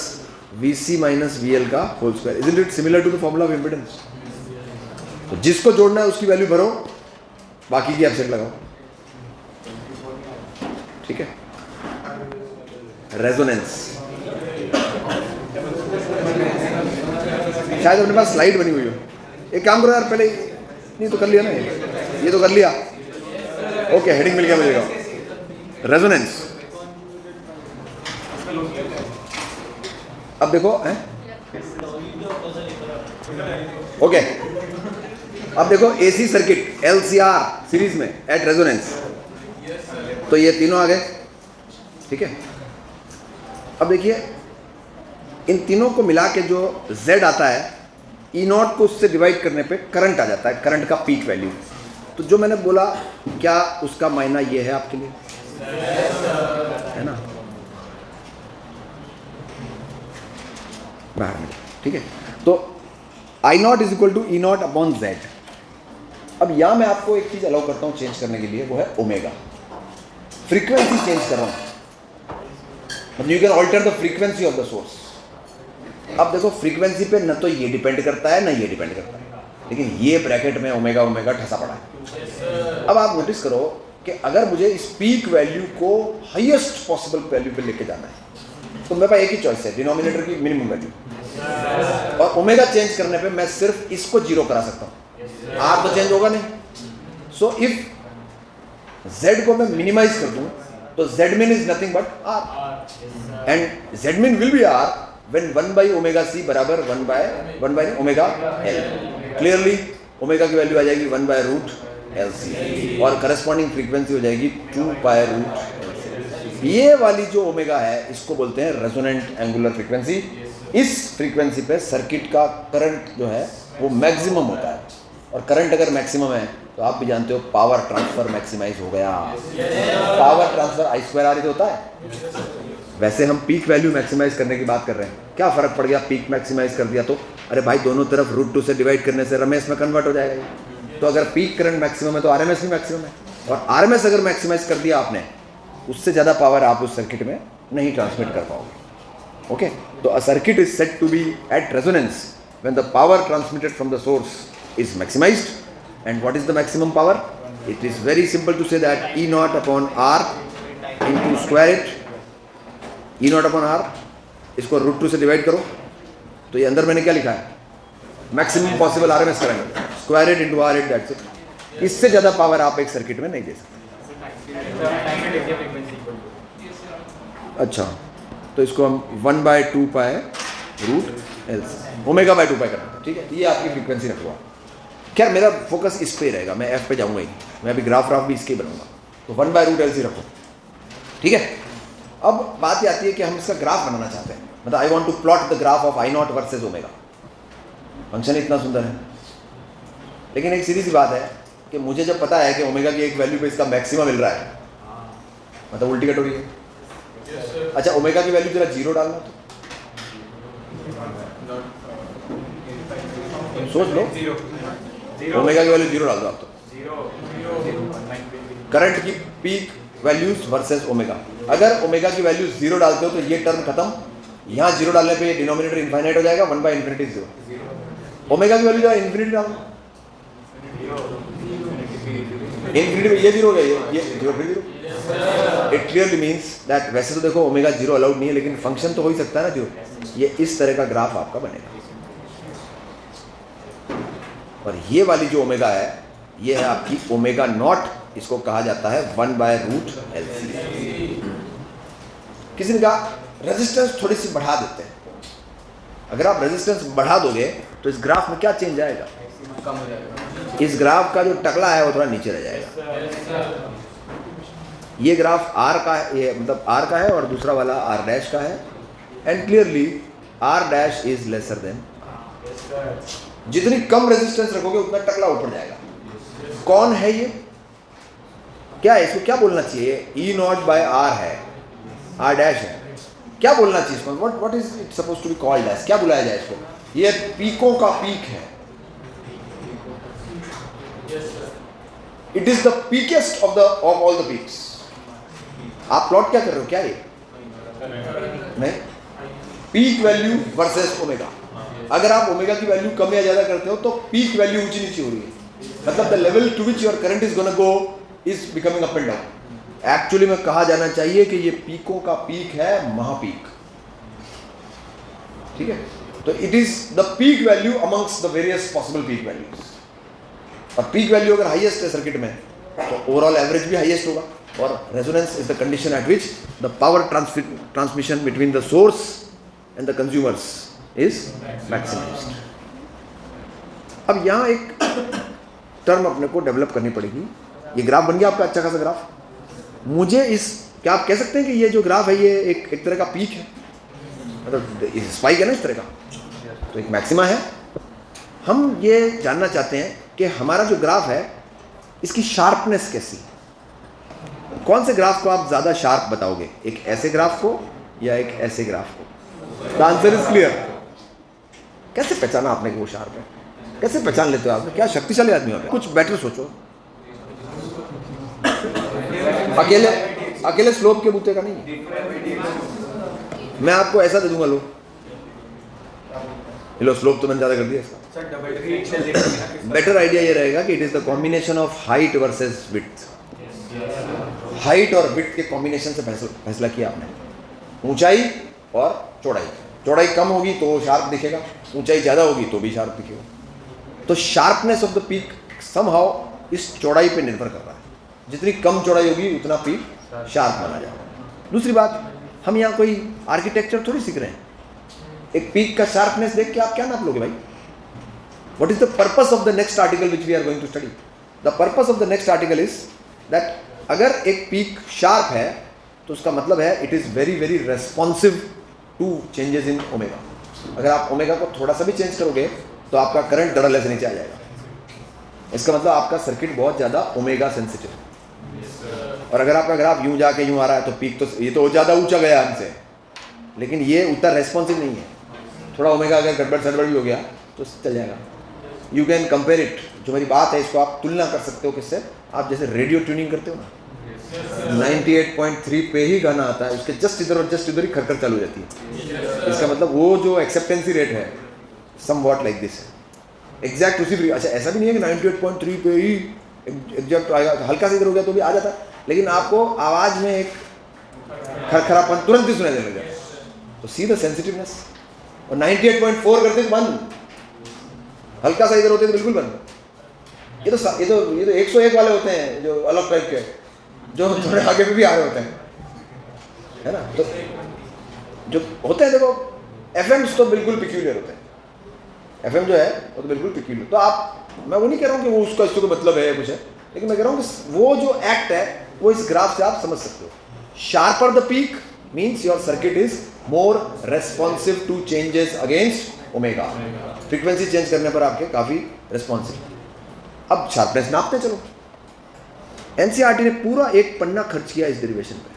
VC minus VL का whole square. Isn't it similar to the formula of impedance? तो जिसको जोड़ना है उसकी वैल्यू भरो, बाकी की एब्सेंट लगाओ। ठीक है। रेजोनेंस, शायद अपने पास स्लाइड बनी हुई हो। एक काम करो यार, पहले नहीं तो कर लिया ना, ये तो कर लिया। ओके, हेडिंग मिल गया मुझे। रेजोनेंस। अब देखो हैं? ओके, अब देखो AC सर्किट LCR सीरीज में एट रेजोनेंस, तो ये तीनों आ गए। ठीक है। अब देखिए, इन तीनों को मिला के जो Z आता है, E0 को उससे डिवाइड करने पे करंट आ जाता है, करंट का पीक वैल्यू। तो जो मैंने बोला, क्या उसका मायना ये है आपके लिए? है ना? बाहर में। ठीक है। तो I0 is equal to E0 upon Z। अब यहाँ मैं आपको एक चीज अलाउ करता हूँ चेंज करने के लिए, वो है ओमेगा। फ्रीक्वेंसी चेंज कर रहा हूँ, मतलब you can alter the frequency of the source. अब देखो, फ्रीक्वेंसी पे न तो ये डिपेंड करता है, न ये डिपेंड करता है, लेकिन ये ब्रैकेट में ओमेगा ओमेगा ठसा पड़ा है। अब आप नोटिस करो कि अगर मुझे इस पीक वैल्यू को हाईएस्ट पॉसिबल वैल्यू पे लेके जाना है, तो मेरे पास एक ही चॉइस है, डिनोमिनेटर की मिनिमम वैल्यू। और ओमेगा चेंज करने पे मैं सिर्फ इसको 0 करा सकता हूँ, R तो चेंज होगा नहीं। सो इफ Z को मैं मिनिमाइज कर दूं, तो Zmin is nothing but R, and Zmin will be R when 1/ωc बराबर 1 ओमेगा L। क्लियरली ओमेगा की वैल्यू आ जाएगी 1/√LC, और करस्पॉन्डिंग फ्रीक्वेंसी हो जाएगी 2π√LC। ये वाली जो ओमेगा है, इसको बोलते हैं रेजोनेंट एंगुलर फ्रीक्वेंसी। इस फ्रीक्वेंसी पे सर्किट का करंट जो है वो मैक्सिमम होता है, और करंट अगर मैक्सिमम है तो आप भी जानते हो पावर ट्रांसफर मैक्सिमाइज हो गया। पावर ट्रांसफर I²R से होता है। वैसे हम पीक वैल्यू मैक्सिमाइज करने की बात कर रहे हैं, क्या फ़र्क पड़ गया पीक मैक्सिमाइज कर दिया तो? अरे भाई, दोनों तरफ √2 से डिवाइड करने से रमेश में कन्वर्ट हो जाएगा ये। तो अगर पीक करंट मैक्सिमम है तो RMS भी मैक्सिमम है, और RMS अगर मैक्सिमाइज कर दिया आपने, उससे ज़्यादा पावर आप उस सर्किट में नहीं ट्रांसमिट कर पाओगे। Okay, so a circuit is said to be at resonance when the power transmitted from the source is maximized. And what is the maximum power? It is very simple to say that E naught upon R into square it, E naught upon R, इसको √2 से divide करो, तो ये अंदर मैंने क्या लिखा है, maximum possible RMS current, square it into R it, that's it. इससे ज़्यादा पावर आप एक सर्किट में नहीं दे सकते। अच्छा, तो इसको हम 1/2 पाई √L ओमेगा बाय 2 पाई करना था, ठीक है, ये आपकी फ्रीक्वेंसी रखूँगा। खैर मेरा फोकस इस पे रहेगा, मैं F पे जाऊँगा ही, मैं अभी ग्राफ भी इसके ही बनाऊँगा, तो 1/√LC रखो, ठीक है। अब बात ये आती है कि हम इसका ग्राफ बनाना चाहते हैं, मतलब I want to plot the graph of I0 versus omega. Function इतना सुंदर है, लेकिन एक सीधी सी बात है कि मुझे जब पता है कि ओमेगा की एक वैल्यू पे इसका मैक्सिमम मिल रहा है, मतलब उल्टी कट हो रही है। अच्छा, ओमेगा की वैल्यू जरा 0 डालना, तो सोच लो, ओमेगा की वैल्यू 0 डाल दो आप, तो करंट की पीक वैल्यूज वर्सेस ओमेगा। अगर ओमेगा की वैल्यू 0 डालते हो तो ये टर्म खत्म, यहाँ 0 डालने पे डिनोमिनेटर इनफाइनाइट हो जाएगा, 1/∞ 0। ओमेगा की वैल्यू जरा इन्फिनिटी डालो, इन्फिनिटी में ये 0 हो गया, ये 0 फिर 0। इट क्लियरली मीन्स दैट, वैसे तो देखो ओमेगा 0 अलाउड नहीं है, लेकिन फंक्शन तो हो ही सकता है ना 0। ये इस तरह का ग्राफ आपका बनेगा, और ये वाली जो ओमेगा है, ये है आपकी ओमेगा नॉट, इसको कहा जाता है 1/√LC। किसी ने कहा रेजिस्टेंस थोड़ी सी बढ़ा देते हैं। अगर आप रेजिस्टेंस बढ़ा दोगे तो इस ग्राफ में क्या चेंज आएगा, इस ग्राफ का जो टकला है वो थोड़ा नीचे रह जाएगा। ये ग्राफ R का है, ये मतलब R का है, और दूसरा वाला R' का है, and clearly R' is lesser than. जितनी कम रेजिस्टेंस रखोगे उतना टकला ऊपर जाएगा। कौन है ये, क्या है, इसको क्या बोलना चाहिए, E0/R है, R' है, क्या बोलना चाहिए इसको, what is it suppose to be called as, क्या बुलाया जाए इसको? ये पीकों का पीक है, it is the peakest of all the peaks. आप प्लॉट क्या कर रहे हो, क्या ये नहीं, पीक वैल्यू वर्सेस ओमेगा। अगर आप ओमेगा की वैल्यू कम या ज्यादा करते हो तो पीक वैल्यू ऊंची नीचे हो रही है, मतलब the level to which your current is gonna go is becoming up and down. Actually में कहा जाना चाहिए कि ये पीकों का पीक है, महापीक, ठीक है। तो it is the peak value amongst the various possible peak values, और पीक वैल्यू अगर हाईएस्ट है सर्किट में तो ओवरऑल एवरेज भी हाईएस्ट होगा, और resonance is the condition at which the power transmission between the source and the consumers is maximised. अब यहाँ एक टर्म अपने को डेवलप करनी पड़ेगी। ये ग्राफ बन गया आपका अच्छा खासा ग्राफ। मुझे इस, क्या आप कह सकते हैं कि ये जो ग्राफ है ये एक तरह का पीक है, मतलब स्पाइक है ना इस तरह का, तो एक मैक्सिमा है। हम ये जानना चाहते हैं कि हमारा जो ग्राफ है इसकी शार्पनेस कैसी, कौन से ग्राफ को आप ज़्यादा शार्प बताओगे, एक ऐसे ग्राफ को या एक ऐसे ग्राफ को? The answer is clear. कैसे पहचाना आपने कि वो शार्प है, कैसे पहचान लेते हो आप, क्या शक्तिशाली आदमी हो? कुछ बेटर सोचो। अकेले स्लोप के बूते का नहीं, मैं आपको ऐसा दे दूंगा, लो स्लोप तो मैंने ज़्यादा कर दिया इसका। बेटर आइडिया ये रहेगा कि it is the combination of height versus width. Height और विड्थ के कॉम्बिनेशन से फैसला किया आपने। ऊंचाई और चौड़ाई, चौड़ाई कम होगी तो शार्प दिखेगा, ऊंचाई ज़्यादा होगी तो भी शार्प दिखेगा। तो sharpness of the peak somehow इस चौड़ाई पे निर्भर कर रहा है, जितनी कम चौड़ाई होगी उतना पीक शार्प माना जाएगा। दूसरी बात, हम यहाँ कोई आर्किटेक्चर थोड़ी सीख रहे हैं। एक पीक का शार्पनेस देख के आप क्या नाप लोगे भाई? What is the purpose of the next article which we are going to study? The purpose of the next article is that अगर एक पीक शार्प है तो उसका मतलब है it is very very responsive to changes in omega. अगर आप omega को थोड़ा सा भी चेंज करोगे तो आपका करंट धड़ल्ले से नीचे आ जाएगा। इसका मतलब आपका सर्किट बहुत ज़्यादा ओमेगा सेंसिटिव है। और अगर आपका ग्राफ यूं जाके यूं आ रहा है तो पीक तो ये तो ज़्यादा ऊंचा गया हमसे, लेकिन ये उतना रेस्पॉन्सिव नहीं है। थोड़ा ओमेगा अगर गड़बड़ सड़बड़ भी हो गया तो चल जाएगा। यू कैन कंपेयर इट, जो मेरी बात है इसको आप तुलना कर सकते हो किससे? आप जैसे रेडियो ट्यूनिंग करते हो ना, 98.3 पे ही गाना आता है, उसके जस्ट इधर और जस्ट इधर ही खरखर चालू हो जाती है। इसका मतलब वो जो एक्सेप्टेंसी रेट है सम वॉट लाइक दिस है, एग्जैक्ट उसी फ्री। अच्छा ऐसा भी नहीं है कि 98.3 पे ही एग्जैक्ट आएगा, हल्का सा इधर हो गया तो भी आ जाता, लेकिन आपको आवाज़ में एक खरखरापन तुरंत ही सुनाई देने लगा। तो सी द सेंसिटिवनेस। और 98.4 करते तो बंद, हल्का सा इधर होते तो बिल्कुल बंद। ये तो 101 वाले होते हैं जो अलग टाइप के, जो थोड़े आगे पे भी आ रहे होते हैं, है ना। तो जो होते हैं देखो एफएम्स तो बिल्कुल पिक्यूलियर होते हैं, एफएम जो है वो तो बिल्कुल पिक्यूलियर। तो आप, मैं वो नहीं कह रहा हूँ कि वो उसका इससे कोई मतलब है कुछ है, लेकिन मैं कह रहा हूँ कि वो जो एक्ट है वो इस ग्राफ से आप समझ सकते हो। Sharper the peak means your circuit is more responsive to changes against omega, frequency change करने पर आपके काफ़ी रेस्पॉन्सिव। अब शार्पनेस नापते चलो। एनसीईआरटी ने पूरा एक पन्ना खर्च किया इस डेरिवेशन पे,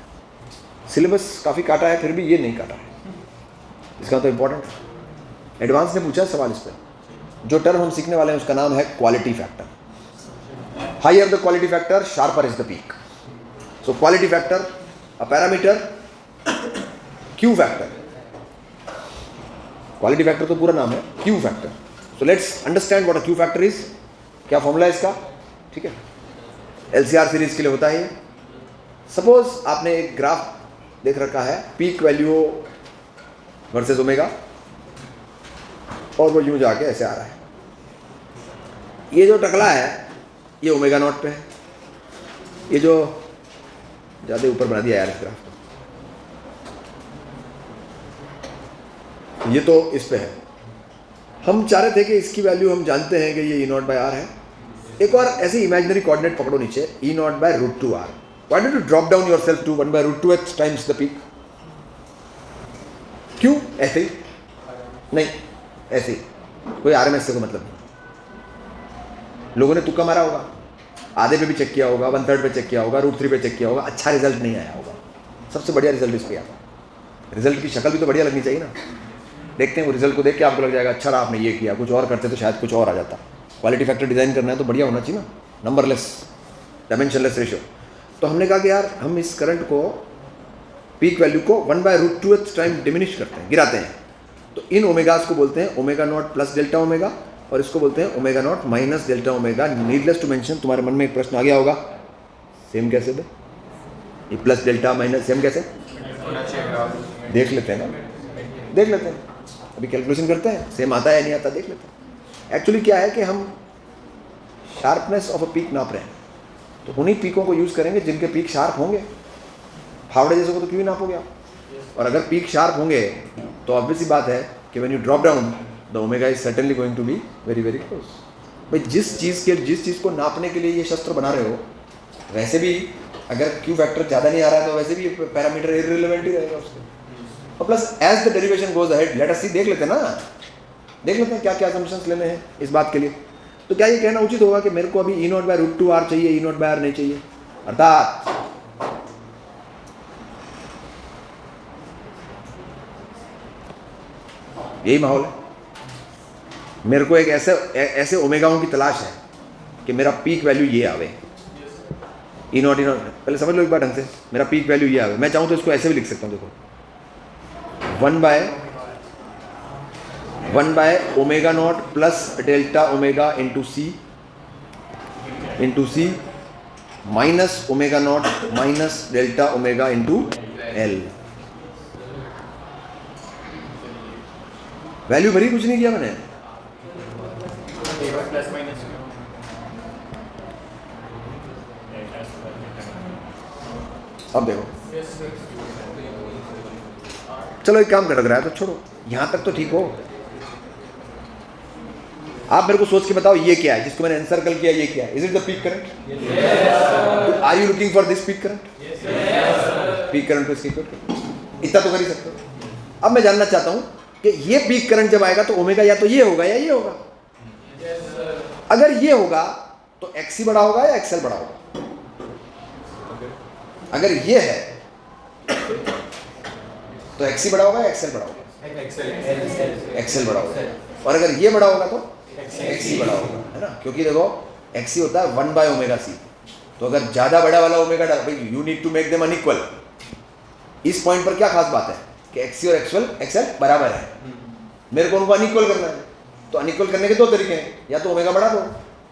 सिलेबस काफ़ी काटा है फिर भी ये नहीं काटा है, इसका तो इंपॉर्टेंट है। एडवांस ने पूछा सवाल इस पर, जो टर्म हम सीखने वाले हैं उसका नाम है quality factor. Higher the quality factor sharper is the peak. So quality factor a parameter, Q factor, quality factor तो पूरा नाम है Q factor. So let's understand what a Q factor is. क्या फॉर्मूला है इसका, ठीक है, एलसीआर सीरीज के लिए होता है। सपोज आपने एक ग्राफ देख रखा है, पीक वैल्यू वर्सेस ओमेगा, और वो यूं जाके ऐसे आ रहा है। ये जो टकला है ये ओमेगा नॉट पे है, ये जो ज़्यादा ऊपर बना दिया यार इस ग्राफ को, ये तो इस पे है। हम चाह रहे थे कि इसकी वैल्यू हम जानते हैं कि ये E0/R है। एक और ऐसी इमेजिनरी कोऑर्डिनेट पकड़ो नीचे, E0/√2R। Why don't you drop down yourself to 1/√2h times the peak? क्यों? ऐसे ही नहीं, ऐसे ही, कोई आरएमएस से कोई मतलब नहीं। लोगों ने तुक्का मारा होगा, आधे पे भी चेक किया होगा, 1/3 पे चेक किया होगा, √3 पे चेक किया होगा, अच्छा रिजल्ट नहीं आया होगा। सबसे बढ़िया रिजल्ट इस पे आता है। रिजल्ट की शक्ल भी तो बढ़िया लगनी चाहिए ना। देखते हैं वो रिजल्ट को देख के आपको लग जाएगा अच्छा रहा आपने ये किया, कुछ और करते तो शायद कुछ और आ जाता। क्वालिटी फैक्टर डिज़ाइन करना है तो बढ़िया होना चाहिए ना, नंबरलेस, डायमेंशनलेस रेशियो। तो हमने कहा कि यार हम इस करंट को, पीक वैल्यू को 1/√2h टाइम डिमिनिश करते हैं, गिराते हैं। तो इन ओमेगास को बोलते हैं omega not plus delta omega, और इसको बोलते हैं omega not minus delta omega. Needless to mention, तुम्हारे मन में एक प्रश्न आ गया होगा, सेम कैसे दे, ये प्लस डेल्टा माइनस सेम कैसे? देख लेते हैं ना, देख लेते हैं, अभी कैलकुलेशन करते हैं, सेम आता है नहीं आता देख लेते हैं। एक्चुअली क्या है कि हम शार्पनेस ऑफ अ पीक नाप रहे हैं, तो उन्हीं पीकों को यूज़ करेंगे जिनके पीक शार्प होंगे। फावड़े जैसे को तो क्यों नापोगे आप? और अगर पीक शार्प होंगे तो ऑब्वियस सी बात है कि when you drop down the omega is certainly going to be very very close. भाई जिस चीज़ को नापने के लिए ये शस्त्र बना रहे हो, वैसे भी अगर क्यू फैक्टर ज़्यादा नहीं आ रहा है तो वैसे भी पैरामीटर इररिलेवेंट ही रहेगा उसके। और plus as the derivation goes ahead, let us see, देख लेते हैं ना, देख लेते हैं क्या क्या असम्पशंस लेने हैं इस बात के लिए। तो क्या ये कहना उचित होगा कि मेरे को अभी E0/√2R चाहिए, E0/R नहीं चाहिए? अर्थात यही माहौल है, मेरे को एक ऐसे ओमेगाओं की तलाश है कि मेरा पीक वैल्यू ये आवे, E0, पहले समझ लो एक बार ढंग से, मेरा पीक वैल्यू ये आवे। मैं चाहूँ तो इसको ऐसे भी लिख सकता हूँ, देखो 1/ओमेगा naught plus delta omega into C minus omega not minus delta omega into L. Value भरी, कुछ नहीं किया मैंने। अब देखो, चलो एक काम खटक रहा है तो छोड़ो, यहां तक तो ठीक हो। आप मेरे को सोच के बताओ ये क्या है जिसको मैंने एनसर्कल किया, ये क्या है? Is it the peak current? Are you looking for this peak current? Peak current को इसके इतना तो कर ही सकते हो। अब मैं जानना चाहता हूं कि ये पीक करंट जब आएगा तो ओमेगा या तो ये होगा या ये होगा। अगर ये होगा तो एक्सी बड़ा होगा या एक्सएल बड़ा होगा? अगर ये है तो एक्सी बड़ा होगा या एक्सएल बड़ा होगा? एक्सएल बड़ा होगा। और अगर ये बड़ा होगा तो एक्सी बड़ा होगा, है ना, क्योंकि देखो एक्सी होता है 1/ओमेगा सी, तो अगर ज़्यादा बड़ा वाला omega you need to make them unequal. इस पॉइंट पर क्या खास बात है कि एक्सी और एक्सएल बराबर है, मेरे को उनको अनइक्वल करना है। तो अनइक्वल करने के दो तरीके हैं, या तो ओमेगा बढ़ा दो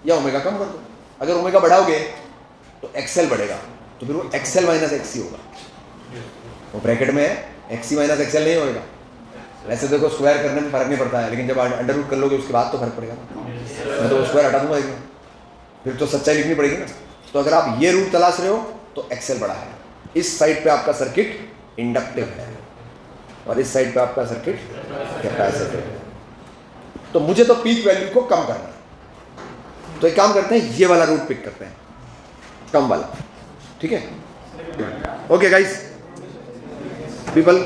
या ओमेगा कम कर दो। अगर ओमेगा बढ़ाओगे तो एक्सएल बढ़ेगा, तो फिर वो एक्सएल माइनस एक्सी होगा। वो ब्रैकेट में एक्सी माइनस एक्सएल नहीं होगा। वैसे देखो स्क्वायर करने में फर्क नहीं पड़ता है, लेकिन जब अंडर रूट कर लोगे उसके बाद तो फर्क पड़ेगा। मैं तो स्क्वायर हटा दूंगा लेकिन फिर तो सच्चाई लिखनी पड़ेगी ना। तो अगर आप ये रूट तलाश रहे हो तो एक्सएल बड़ा है। इस साइड पे आपका सर्किट इंडक्टिव है और इस साइड पे आपका सर्किट कैपेसिटिव है। तो मुझे तो पीक वैल्यू को कम करना है, तो एक काम करते हैं, ये वाला रूट पिक करते हैं, कम वाला। ठीक है, ओके गाइस पीपल,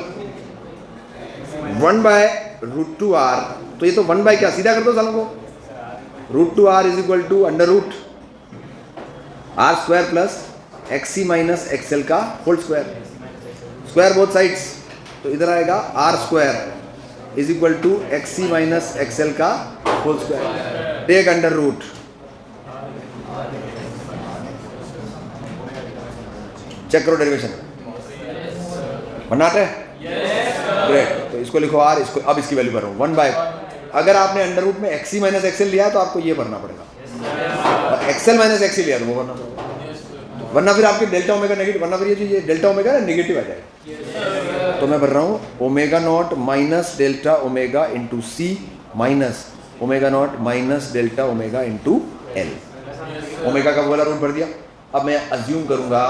1/√2r, तो ये तो 1 बाय क्या सीधा कर दो सालों को, √2r is equal to under root r square plus XC minus XL का whole square, square both sides. तो इधर आएगा r square is equal to XC minus XL का whole square, take under root. Check करो derivation, बनाते हैं great. तो इसको लिखो r, इसको अब इसकी वैल्यू भरो 1 बाय, अगर आपने अंडर रूट में एक्सी माइनस एक्सएल लिया है तो आपको ये भरना पड़ेगा, और एक्सएल माइनस एक्सी लिया तो वो भरना पड़ेगा, वरना फिर आपके डेल्टा ओमेगा नेगेटिव, वरना फिर ये जो ये डेल्टा ओमेगा नेगेटिव आ जाएगा। तो मैं भर रहा हूँ omega not minus delta omega into C minus omega not minus delta omega into L. Omega का वाला रूट भर दिया। अब मैं अज्यूम करूंगा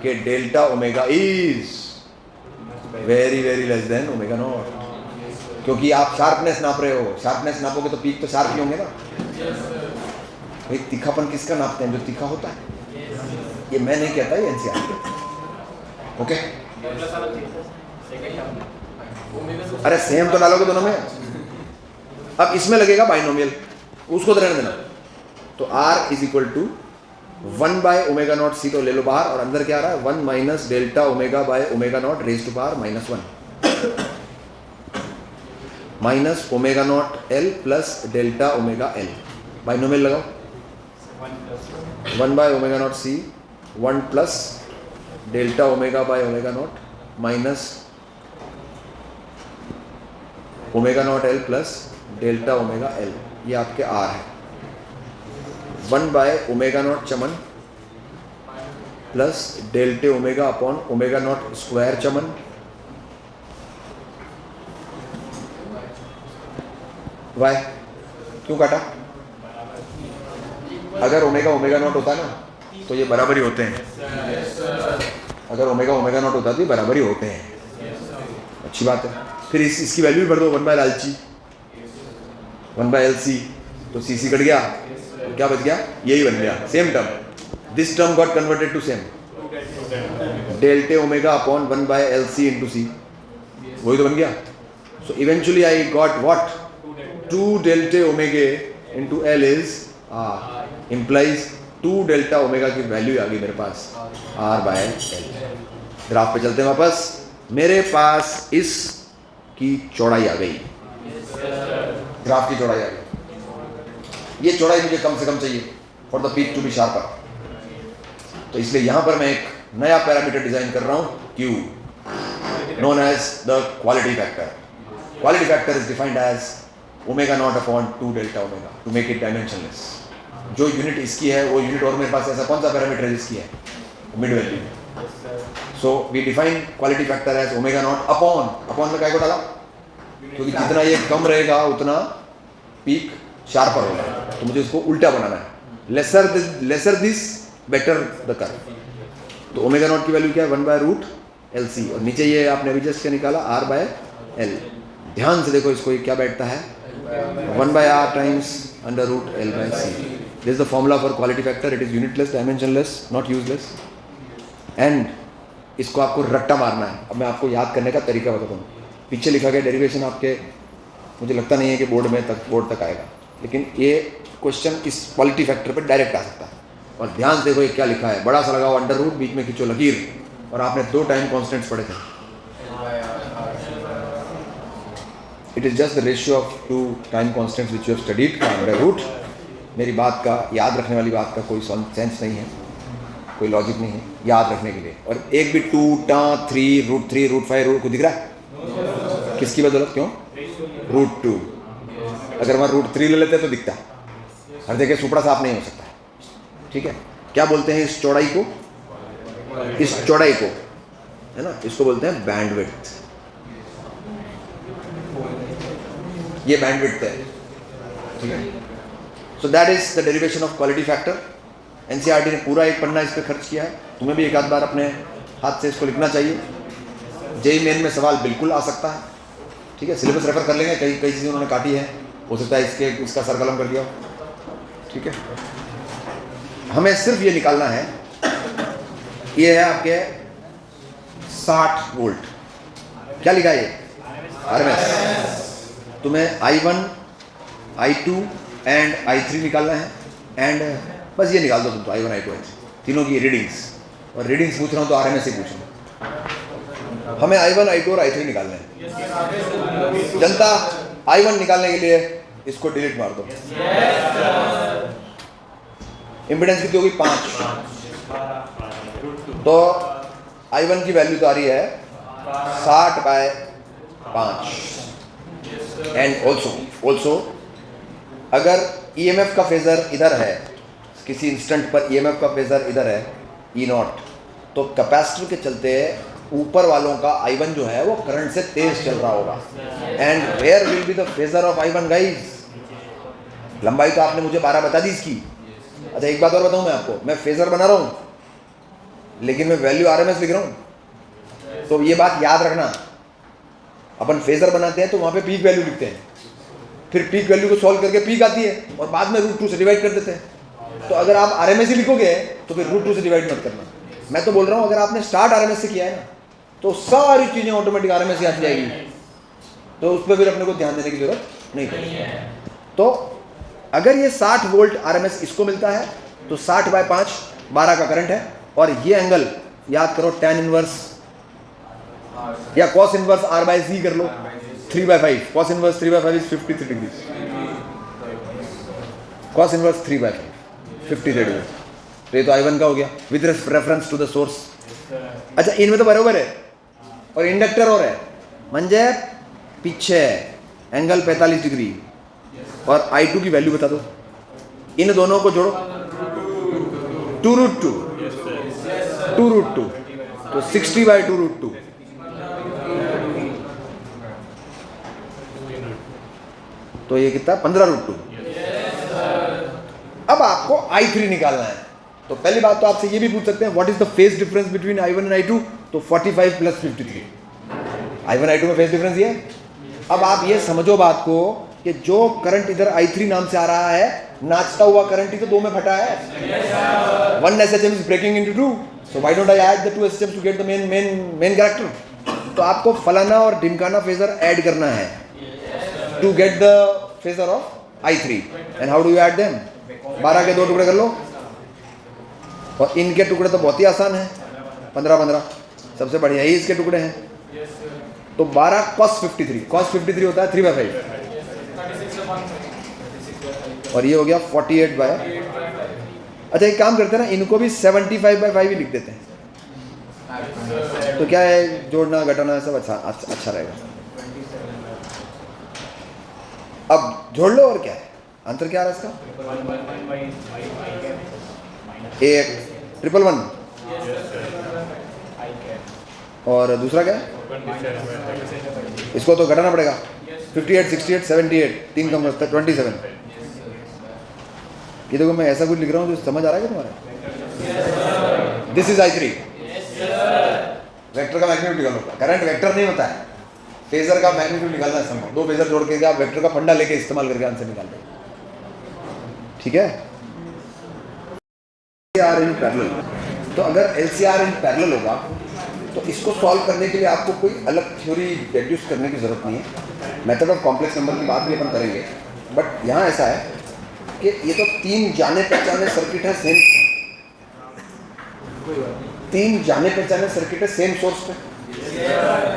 कि delta omega is very very less than omega naught, क्योंकि आप शार्पनेस नाप रहे हो, शार्पनेस नापोगे तो पीक तो शार्प ही होंगे ना। भाई तीखापन किसका नापते हैं, जो तीखा होता है। ये मैं नहीं कहता, ये एनसीईआरटी कहता है। ओके, अरे सेम तो डालोगे दोनों में। अब इसमें लगेगा बाइनोमियल, उसको तो रहने देना। तो r is equal to 1 by omega naught C तो ले लो बाहर, और अंदर क्या आ रहा है 1 minus delta omega by omega naught raise to power -1 minus omega naught L plus delta omega L. Binomial लगाओ, 1 by omega naught C 1 plus delta omega by omega not minus omega naught L plus delta omega L, ये आपके r है। 1 by omega naught चमन plus delta omega upon omega naught square चमन वाई। क्यों काटा? अगर ओमेगा ओमेगा नॉट होता ना तो ये बराबर ही होते हैं। अगर ओमेगा ओमेगा नॉट होता तो ये बराबर ही होते हैं। अच्छी बात है। फिर इसकी वैल्यू भी भर दो, 1 by L C 1 by L C, तो सी सी कट गया, तो क्या बच गया, यही बन गया same term. This term got converted to same delta omega upon 1 by L C into C, वही तो बन गया। So eventually I got what 2 delta omega into L is r, implies 2 delta omega की वैल्यू आ गई मेरे पास r by L. Graph पे चलते हैं वापस। मेरे पास इस की चौड़ाई आ गई, ग्राफ की चौड़ाई आ गई। ये चौड़ाई मुझे कम से कम चाहिए for the peak to be sharper. तो इसलिए यहां पर मैं एक नया पैरामीटर डिजाइन कर रहा हूं Q, known as the quality factor. Quality factor is defined as omega not upon 2 delta omega to make it dimensionless. जो यूनिट इसकी है वो यूनिट, और मेरे पास ऐसा कौन सा पैरामीटर है जिसकी है mid value. So we define quality factor as omega not upon में काय को डाला, क्योंकि जितना ये कम रहेगा उतना पीक शार्पर होगा। तो मुझे इसको उल्टा बनाना है, lesser this better the curve. तो ओमेगा नॉट की वैल्यू क्या है 1 बाय रूट एल सी, और नीचे ये आपने अभी जस्ट क्या निकाला r बाय एल। ध्यान से देखो इसको, ये क्या बैठता है 1 by r times under root L by C. This is the formula for quality factor. It is unitless, dimensionless, not useless, and इसको आपको रट्टा मारना है। अब मैं आपको याद करने का तरीका बताता हूँ। पीछे लिखा गया डेरिवेशन आपके, मुझे लगता नहीं है कि बोर्ड तक आएगा, लेकिन ये क्वेश्चन इस क्वालिटी फैक्टर पर डायरेक्ट आ सकता है। और ध्यान से देखो ये क्या लिखा है, बड़ा सा लगाओ अंडर रूट, बीच में खींचो लकीर, और आपने 2 टाइम कॉन्स्टेंट्स पढ़े थे। It is just the ratio of 2 time constants which you have studied का अंडर रूट। मेरी बात का, याद रखने वाली बात का कोई सेंस नहीं है। कोई लॉजिक नहीं है याद रखने के लिए। और एक भी 2 3 √3 √5 को दिख रहा है किसकी बदौलत? क्यों? √2। अगर वहाँ √3 ले लेते तो दिखता, हर जगह सुपड़ा साफ नहीं हो सकता। ठीक है, क्या बोलते हैं इस चौड़ाई को? इस चौड़ाई को, है ना, इसको बोलते हैं बैंडविड्थ। ये बैंडविड्थ है। ठीक है, सो that is the derivation of quality factor. NCERT ने पूरा एक पन्ना इस पे खर्च किया है। तुम्हें भी एक आध बार अपने हाथ से इसको लिखना चाहिए। जेई मेन में सवाल बिल्कुल आ सकता है। ठीक है, सिलेबस रेफर कर लेंगे, कई कई चीज़ें उन्होंने काटी है, हो सकता है इसका सरकलम कर दिया हो। ठीक है, हमें सिर्फ ये निकालना है, ये है आपके 60 वोल्ट। क्या लिखा है ये? RMS। तुम्हें I1 I2 एंड I3 निकालना है, एंड बस ये निकाल दो तुम तो I1 I2 I3 तीनों की रीडिंग्स। और रीडिंग्स पूछ रहा हूँ तो RMS ही पूछूंगा। हमें I1 I2 और I3 निकालने हैं। जनता, I1 निकालने के लिए इसको डिलीट मार दो। इम्पीडेंस कितनी होगी? 5। तो I1 की वैल्यू तो आ रही है 60/5। एंड ऑल्सो अगर EMF का फेजर इधर है, किसी इंस्टेंट पर EMF का फेजर इधर है E0, तो कैपेसिटर के चलते ऊपर वालों का I1 जो है वो करंट से तेज चल रहा होगा। And where will be the phasor of I1 guys? लंबाई तो आपने मुझे 12 बता दी इसकी। अच्छा, एक बात और बताऊं मैं आपको, मैं फेजर बना रहा हूं लेकिन मैं वैल्यू RMS लिख रहा हूं। तो ये बात याद रखना, अपन फेजर बनाते हैं तो वहां पे पीक वैल्यू लिखते हैं, फिर पीक वैल्यू को सॉल्व करके पीक आती है और बाद में √2 से डिवाइड कर देते हैं। तो अगर आप RMS ही लिखोगे तो फिर √2 से डिवाइड मत करना। मैं तो बोल रहा हूँ अगर आपने स्टार्ट RMS से किया है ना तो सारी चीज़ें ऑटोमेटिक RMS से आती जाएगी, तो उस पर फिर अपने को ध्यान देने की जरूरत नहीं पड़ेगी। तो अगर ये 60 वोल्ट RMS इसको मिलता है तो 60/5 12 का करंट है। और ये एंगल याद करो, tan इनवर्स या cos इनवर्स R/C कर लो, 3/5। cos inverse 3/5 is 53 degree. cos inverse 3/5 53 degree. तो ये तो I1 का हो गया with reference to the source. अच्छा, इनमें तो बराबर है और इंडक्टर और है, म्हणजे पीछे एंगल 45 डिग्री। और I2 की वैल्यू बता दो, इन दोनों को जोड़ो, 2√2 तो 60/2√2। तो ये कितना? 15√2। अब आपको I3 निकालना है। तो पहली बात तो आपसे ये भी पूछ सकते हैं what is the phase difference between I1 and I2? तो 45 + 53। I1 I2 में फेज डिफरेंस ये। अब आप ये समझो बात को कि जो करंट इधर I3 नाम से आ रहा है, नाचता हुआ करंट ही तो 2 में फटा है। 1 SHM is breaking into 2, so why don't I add the 2 SHMs to get the main character? तो आपको फलाना और ढिमकाना फेजर ऐड करना है to get the phasor of I3. and how do you add them? 12 के 2 टुकड़े कर लो, और इनके टुकड़े तो बहुत ही आसान है, 15 सबसे बढ़िया ही इसके टुकड़े हैं। तो 12 cos 53 होता है 3/5, और ये हो गया 48/। अच्छा, एक काम करते हैं ना, इनको भी 75/5 ही लिख देते हैं, तो क्या है, जोड़ना घटाना सब अच्छा रहेगा। अब जोड़ लो, और क्या है आंसर, क्या आ रहा है इसका? 111 और दूसरा क्या है? इसको तो घटाना पड़ेगा, 58 68 78 3 कम 27। ये देखो, मैं ऐसा कुछ लिख रहा हूँ जो समझ आ रहा है क्या तुम्हारा? This is I3। वेक्टर का मैग्नीट्यूड निकालो, करंट वेक्टर नहीं होता है, फेजर का मैग्नीट्यूड निकालना है संभव। 2 फेजर जोड़ के आप वेक्टर का फंडा लेके इस्तेमाल करके आंसर निकाल दो। ठीक है, LCR इन पैरेलल। तो अगर LCR इन पैरेलल होगा तो इसको सॉल्व करने के लिए आपको कोई अलग थ्योरी डेड्यूस करने की जरूरत नहीं है। मेथड ऑफ कॉम्प्लेक्स नंबर की बात भी अपन करेंगे, बट यहाँ ऐसा है कि ये तो 3 जाने पहचाने सर्किट है, तीन जाने पहचाने सर्किट है सेम सोर्स पे।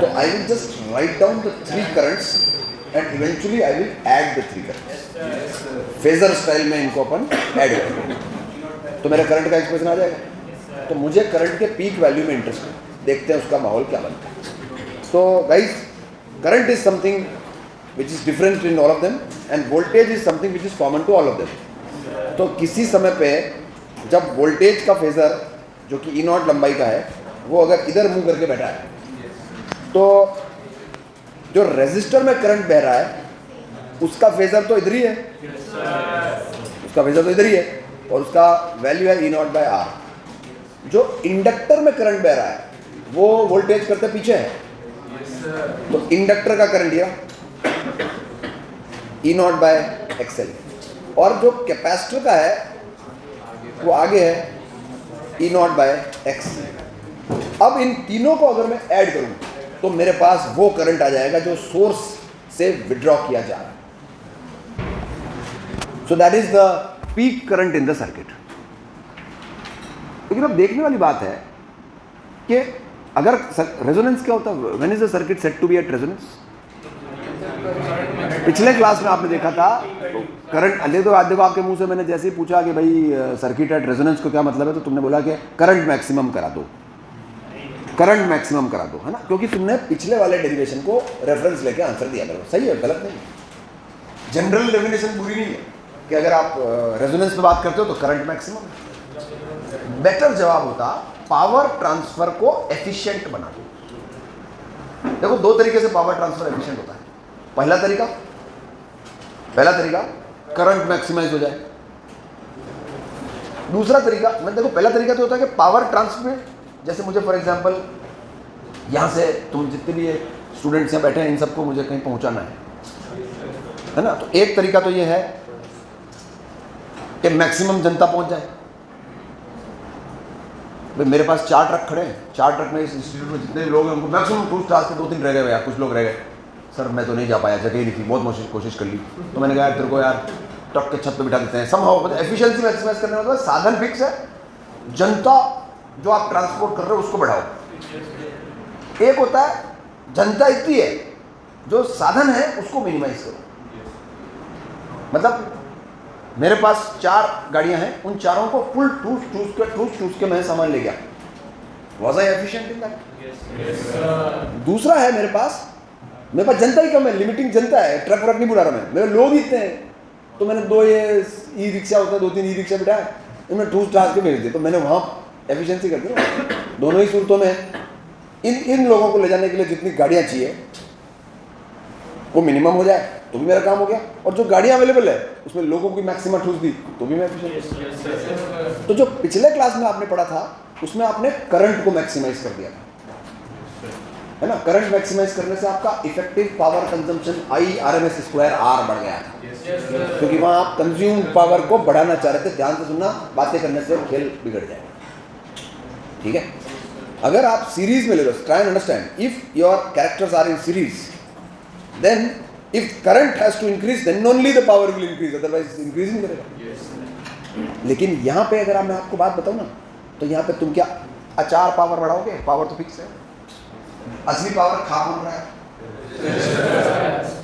तो I will just write down the 3 currents and eventually I will add the 3 currents. Phasor style में इनको अपन ऐड करेंगे, तो मेरा करंट का एक्सप्रेशन आ जाएगा। तो मुझे करंट के पीक वैल्यू में इंटरेस्ट है, देखते हैं उसका माहौल क्या बनता है। तो guys, current is something which is different in all of them and voltage is something which is common to all of them. तो किसी समय पे जब वोल्टेज का फेजर जो कि E0 लंबाई का है वो अगर इधर मुंह करके बैठा है, तो जो रेजिस्टर में करंट बह रहा है उसका फेजर तो इधर ही है, उसका फेजर तो इधर ही है और उसका वैल्यू है E0/R। जो इंडक्टर में करंट बह रहा है वो वोल्टेज करते पीछे है, तो इंडक्टर का करंट ये E0/XL, और जो कैपेसिटर का है वो आगे है E0/X। अब इन तीनों को अगर मैं ऐड करूं तो मेरे पास वो करंट आ जाएगा जो सोर्स से विड्रॉ किया जा रहा है। सो that is the peak current in the circuit. लेकिन अब देखने वाली बात है कि अगर रेजोनेंस क्या होता है, when is the circuit set to be at resonance? पिछले क्लास में आपने देखा था करंट, देखो आपके मुंह से मैंने जैसे ही पूछा कि भाई सर्किट एट रेजोनेंस को क्या मतलब है, तो तुमने बोला कि करंट मैक्सिमम करा दो, करंट मैक्सिमम करा दो, है ना, क्योंकि तुमने पिछले वाले डेरिवेशन को रेफरेंस लेके आंसर दिया मेरे को। सही है, गलत नहीं। जनरल डेफिनेशन बुरी नहीं है कि अगर आप रेजोनेंस पे बात करते हो तो करंट मैक्सिमम। बेटर जवाब होता पावर ट्रांसफर को एफिशिएंट बना दो। देखो दो तरीके से पावर ट्रांसफर एफिशिएंट होता है। पहला तरीका करंट मैक्सिमाइज हो जाए। दूसरा तरीका, मतलब देखो पहला तरीका तो होता है कि पावर ट्रांसफर, जैसे मुझे फॉर एग्जांपल यहाँ से तुम जितने भी स्टूडेंट्स यहाँ बैठे हैं इन सबको मुझे कहीं पहुँचाना है ना, तो एक तरीका तो ये है कि मैक्सिमम जनता पहुँच जाए। भाई मेरे पास 4 ट्रक खड़े हैं, 4 ट्रक में इस इंस्टीट्यूट में जितने लोग हैं उनको मैक्सिमम टूरिस्ट क्लास के 2-3 रह गए भैया, कुछ लोग रह गए, सर मैं तो नहीं जा पाया, जगह ही नहीं थी, बहुत कोशिश कर ली, तो मैंने कहा यार तेरे को यार ट्रक के छत पे बिठा देते हैं समहाउ। मतलब एफिशिएंसी मैक्सिमाइज करने मतलब साधन फिक्स है, जनता जो आप ट्रांसपोर्ट कर रहे हो उसको बढ़ाओ। एक होता है जनता इतनी है, जो साधन है उसको मिनिमाइज करो। मतलब मेरे पास 4 गाड़ियां हैं, उन चारों को फुल ठूस के मैं सामान ले गया, was I efficient in that? दूसरा है मेरे पास जनता ही कम है, लिमिटिंग जनता है, ट्रक व्रक नहीं बुला रहा मैं, मेरे लोग ही इतने हैं, तो मैंने 2 ये ई रिक्शा होता है, 2-3 ई रिक्शा बिठाए, इनमें ठूस ठास के भेज दिए, तो मैंने वहाँ एफिशिएंसी कर दी ना। दोनों ही सूरतों में इन लोगों को ले जाने के लिए जितनी गाड़ियाँ चाहिए वो मिनिमम हो जाए तो भी मेरा काम हो गया, और जो गाड़ियाँ अवेलेबल है उसमें लोगों की मैक्सिमम ठूस दी तो भी मैं एफिशिएंट। तो जो पिछले क्लास में आपने पढ़ा था उसमें आपने करंट को मैक्सिमाइज कर दिया था, है ना। करंट मैक्सिमाइज करने से आपका इफेक्टिव पावर कंजम्पशन I/RMS²R बढ़ गया था, क्योंकि वहाँ आप कंज्यूम पावर को बढ़ाना चाह रहे थे। ध्यान से सुनना, बातें करने से खेल बिगड़ जाएगा, ठीक है। अगर आप सीरीज में ले लो, try and understand, if your characters are in series, then if current has to increase then only the power will increase, otherwise increase नहीं करेगा। लेकिन यहाँ पे अगर मैं आपको बात बताऊँ ना, तो यहाँ पे तुम क्या 4 पावर बढ़ाओगे? पावर तो फिक्स है, असली पावर खा कौन रहा है?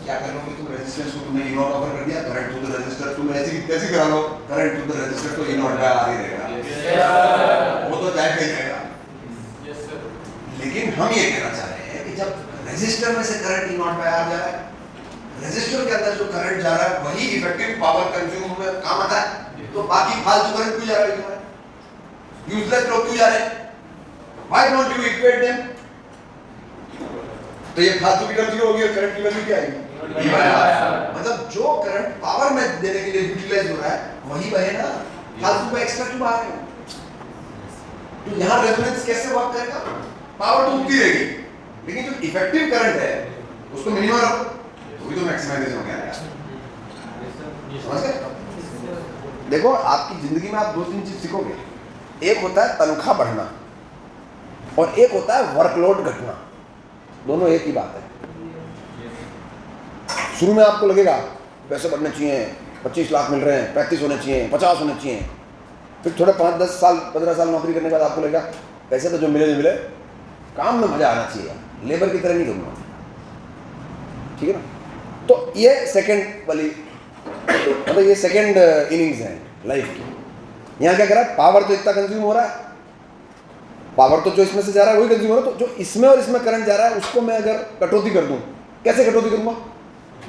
क्या कर लोगे तुम? रेजिस्टेंस को तुमने E0 ऑफर कर दिया, करंट टू द रेजिस्टर तुम ऐसे कैसे करा लो, करंट टू द रेजिस्टर तो E0/R ही रहेगा, वो तो चाहे कहीं रहेगा। लेकिन हम ये कहना चाह रहे हैं कि जब रेजिस्टर में से करंट E0/R जा रहा है, रेजिस्टर के अंदर जो करंट जा रहा है वही इफेक्टिव पावर कंज्यूम में काम आता है, तो बाकी फालतू करंट क्यों जा रहा है? यूजलेस लोग क्यों जा रहे हैं? Why don't you equate them? तो ये फालतू की टर्म हो गई और करंट की वैल्यू क्या आएगी? मतलब जो करंट पावर में देने के लिए यूटिलाइज हो रहा है वही बहेगा, फालतू का एक्स्ट्रा क्यों आ रहा है? तो यहाँ रेजोनेंस कैसे वर्क करेगा? पावर तो उतनी रहेगी, लेकिन जो इफेक्टिव करंट है उसको मिनिमम रखो, तो भी तो मैक्सिमाइजेशन हो गया। समझ गए? देखो आपकी जिंदगी में आप 2-3 चीज सीखोगे, एक होता है तनख्वाह बढ़ना और एक होता है वर्कलोड घटना। दोनों एक ही बात है। शुरू में आपको लगेगा पैसे बढ़ने चाहिए, 25 लाख मिल रहे हैं, 35 होने चाहिए, 50 होने चाहिए, फिर थोड़े 5-10 साल 15 साल नौकरी करने के बाद आपको लगेगा पैसे तो जो मिले मिले, काम में मजा आना चाहिए, लेबर की तरह नहीं करूँगा, ठीक है ना। तो ये सेकंड वाली, मतलब ये सेकंड इनिंग्स है लाइफ की। यहाँ क्या कर रहा है, पावर तो इतना कंज्यूम हो रहा है, पावर तो जो इसमें से जा रहा है वही कंज्यूम हो रहा है, तो जो इसमें और इसमें करंट जा रहा है उसको मैं अगर कटौती कर दूं, कैसे कटौती करूंगा?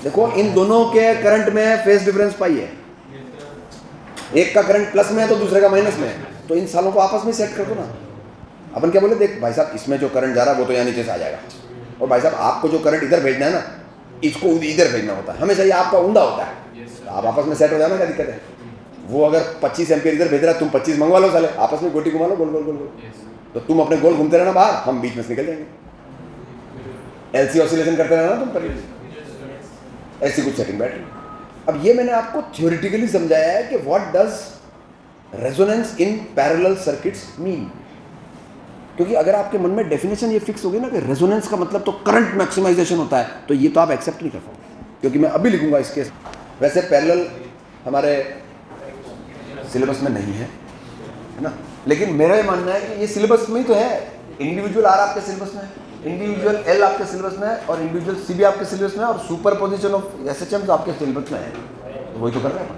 देखो इन दोनों के करंट में फेज डिफरेंस पाई है, एक का करंट प्लस में है तो दूसरे का माइनस में है, तो इन सालों को आपस में सेट कर दो ना। अपन क्या बोले, देख भाई साहब इसमें जो करंट जा रहा है वो तो यहाँ नीचे से आ जाएगा, और भाई साहब आपको जो करंट इधर भेजना है ना, इसको इधर भेजना होता है, हमेशा ये आपका ऊंधा होता है, आप आपस में सेट हो जाना, क्या दिक्कत है? वो अगर 25 एम्पियर इधर भेज रहा है, तुम 25 मंगवा लो साले, आपस में गोटी घुमा लो, गोल गोल गोल गोल, तो तुम अपने गोल घूमते रहना बाहर, हम बीच में से निकल जाएंगे, एलसी ऑसिलेशन करते रहना तुम पर, ऐसी कुछ सेटिंग बैटरी। अब ये मैंने आपको थ्योरेटिकली समझाया है कि what does resonance in parallel circuits mean, क्योंकि अगर आपके मन में डेफिनेशन ये फिक्स होगी ना कि रेजोनेंस का मतलब तो करंट मैक्सिमाइजेशन होता है, तो ये तो आप एक्सेप्ट नहीं कर पाओगे, क्योंकि मैं अभी लिखूंगा इसके। वैसे पैरेलल हमारे सिलेबस में नहीं है ना, लेकिन मेरा ये मानना है कि ये सिलेबस में ही तो है। इंडिविजुअल आर आपके सिलेबस में है, इंडिविजुअल एल आपके सिलेबस में है, और इंडिविजुअल सी भी आपके सिलेबस में है, और सुपर पोजिशन ऑफ SHM आपके सिलेबस में है, तो वही तो कर रहे हैं।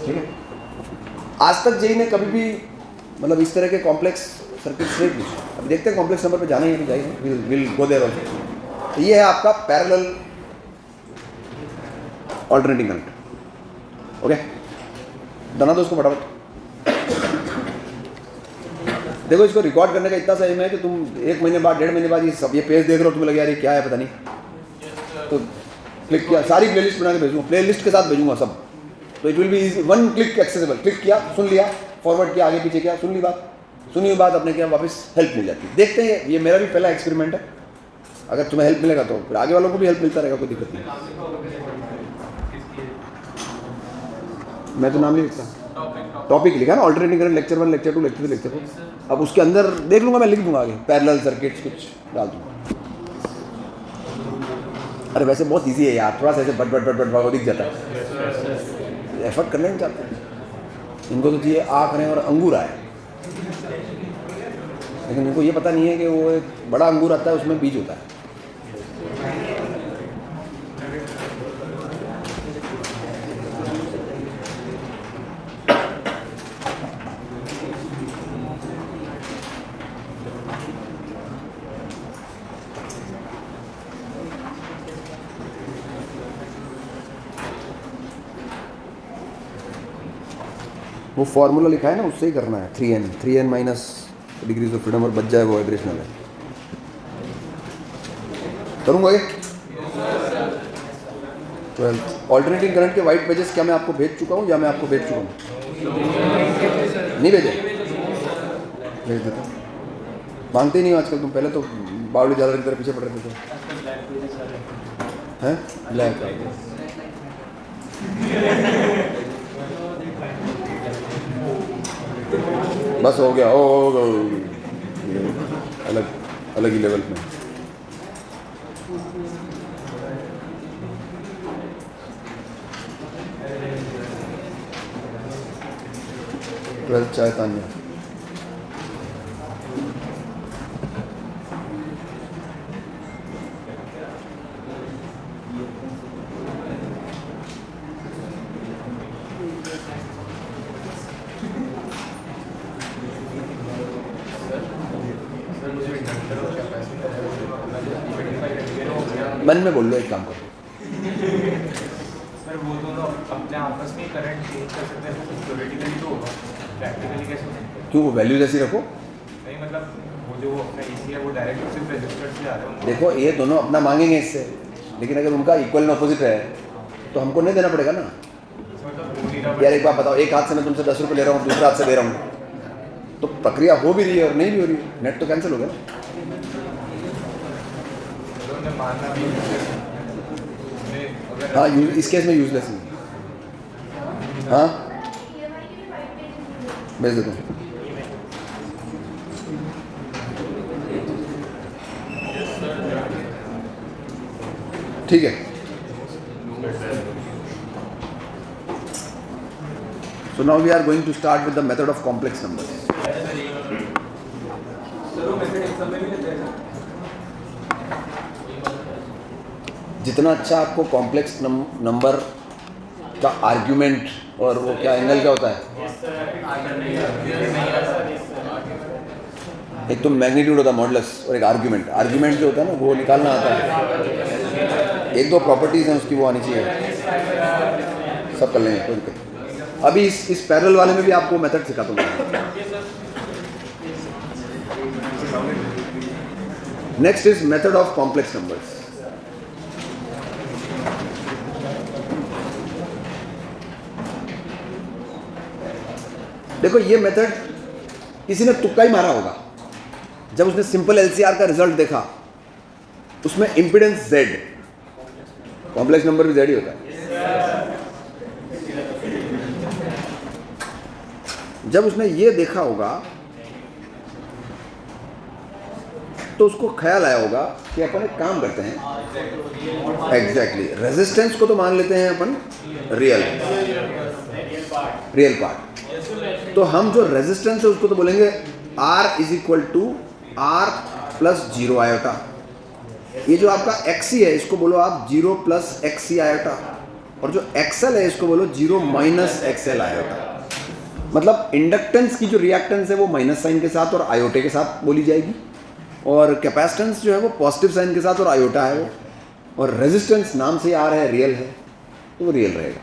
ठीक है, आज तक जेई ने कभी भी मतलब इस तरह के कॉम्प्लेक्स सर्किट्स नहीं पूछे। अब देखते हैं कॉम्प्लेक्स नंबर पे जाना ही, अभी जाइए, विल गो देयर ऑल्सो। तो ये है आपका पैरेलल ऑल्टरनेटिंग करंट। ओके, बना दो उसको फटाफट। देखो इसको रिकॉर्ड करने का इतना सा एम है कि तुम 1 महीने बाद 1.5 महीने बाद ये सब ये पेज देख रहे हो, तुम्हें लगे यार ये क्या है पता नहीं, तो क्लिक किया, सारी प्लेलिस्ट बना के भेजूंगा, प्लेलिस्ट के साथ भेजूंगा सब, तो it will be easy, 1 click accessible. Click किया, सुन लिया, फॉरवर्ड किया, आगे पीछे किया, सुन ली बात, सुनी हुई बात अपने क्या वापस हेल्प मिल जाती है। देखते हैं, ये मेरा भी पहला एक्सपेरिमेंट है, अगर तुम्हें हेल्प मिलेगा तो फिर आगे वालों को भी हेल्प मिलता रहेगा, कोई दिक्कत नहीं। मैं तो नाम नहीं लिखता, टॉपिक लिखा ना, alternating current lecture 1, lecture 2, lecture 3, lecture 4। अब उसके अंदर देख लूंगा, मैं लिख दूंगा आगे पैरेलल सर्किट्स कुछ डाल दूंगा। अरे वैसे बहुत इजी है यार, थोड़ा सा ऐसे बट बट बट बट दिख जाता है, एफर्ट करना नहीं चाहते। इनको तो चाहिए आँख रहे और अंगूर आए, लेकिन इनको ये पता नहीं है कि वो एक बड़ा अंगूर आता है, उसमें बीज होता है। वो फॉर्मूला लिखा है ना, उससे ही करना है, 3n minus degrees of freedom, और बच जाए वो वाइब्रेशनल है। करूँगा ये 12th ऑल्टरनेटिंग करंट के वाइट पेजेस क्या मैं आपको भेज चुका हूँ, या मैं आपको भेज चुका हूँ? नहीं भेजे, भेज देता हूँ। मांगते ही नहीं आजकल, तुम पहले तो बावली ज़्यादा की तरह पीछे पड़ रहे थे, हैं ब्लैक बस हो गया, हो अलग ही लेवल में। ट्वेल्थ चाय तान्या, मन में बोल लो, एक काम करो सर, वो दोनों अपने आपस में करंट चेंज कर सकते हैं, थ्योरेटिकली तो होगा, प्रैक्टिकली कैसे हो सकता है? क्यों, वो वैल्यूज ऐसी रखो। नहीं मतलब वो जो अपना AC है वो डायरेक्ट सिर्फ रजिस्टर से आ रहा है। देखो ये दोनों अपना मांगेंगे इससे, लेकिन अगर उनका इक्वल एंड ऑपोजिट है तो हमको नहीं देना पड़ेगा ना। यार एक बात बताओ, एक हाथ से मैं तुमसे 10 रुपये ले रहा हूँ, दूसरे हाथ से दे रहा हूँ, तो प्रक्रिया हो भी रही है और नहीं भी हो रही है, नेट तो कैंसिल हो गया ना। हाँ, इस केस में यूजलेस है। हाँ भेज देता हूँ। ठीक है, so now we are going to start with the method of complex numbers. जितना अच्छा आपको कॉम्प्लेक्स नंबर का आर्ग्यूमेंट, और वो क्या एंगल क्या होता है, एक तो मैग्नीट्यूड होता है मॉडुलस और एक आर्ग्यूमेंट। आर्ग्यूमेंट जो होता है ना वो निकालना आता है। एक दो प्रॉपर्टीज़ हैं उसकी वो आनी चाहिए, सब कर लेंगे कोई दिक्कत नहीं। अभी इस पैरेलल वाले में भी आपको मेथड सिखा दूंगा। Next is method of complex numbers. देखो ये मेथड किसी ने तुक्का ही मारा होगा जब उसने सिंपल एलसीआर का रिजल्ट देखा, उसमें इंपिडेंस Z, कॉम्प्लेक्स नंबर भी Z ही होता है। जब उसने ये देखा होगा तो उसको ख्याल आया होगा कि अपन एक काम करते हैं, एग्जैक्टली रेजिस्टेंस को तो मान लेते हैं अपन रियल पार्ट। तो हम जो रेजिस्टेंस है उसको तो बोलेंगे R is equal to R plus 0 iota. ये जो आपका XC है इसको बोलो आप 0 प्लस XC आयोटा, और जो XL है इसको बोलो 0 माइनस XL आयोटा। मतलब इंडक्टेंस की जो रिएक्टेंस है वो माइनस साइन के साथ और आयोटे के साथ बोली जाएगी, और कैपेसिटेंस जो है वो पॉजिटिव साइन के साथ और आयोटा है वो, और रेजिस्टेंस नाम से आ रहा है रियल है तो वो रियल रहेगा।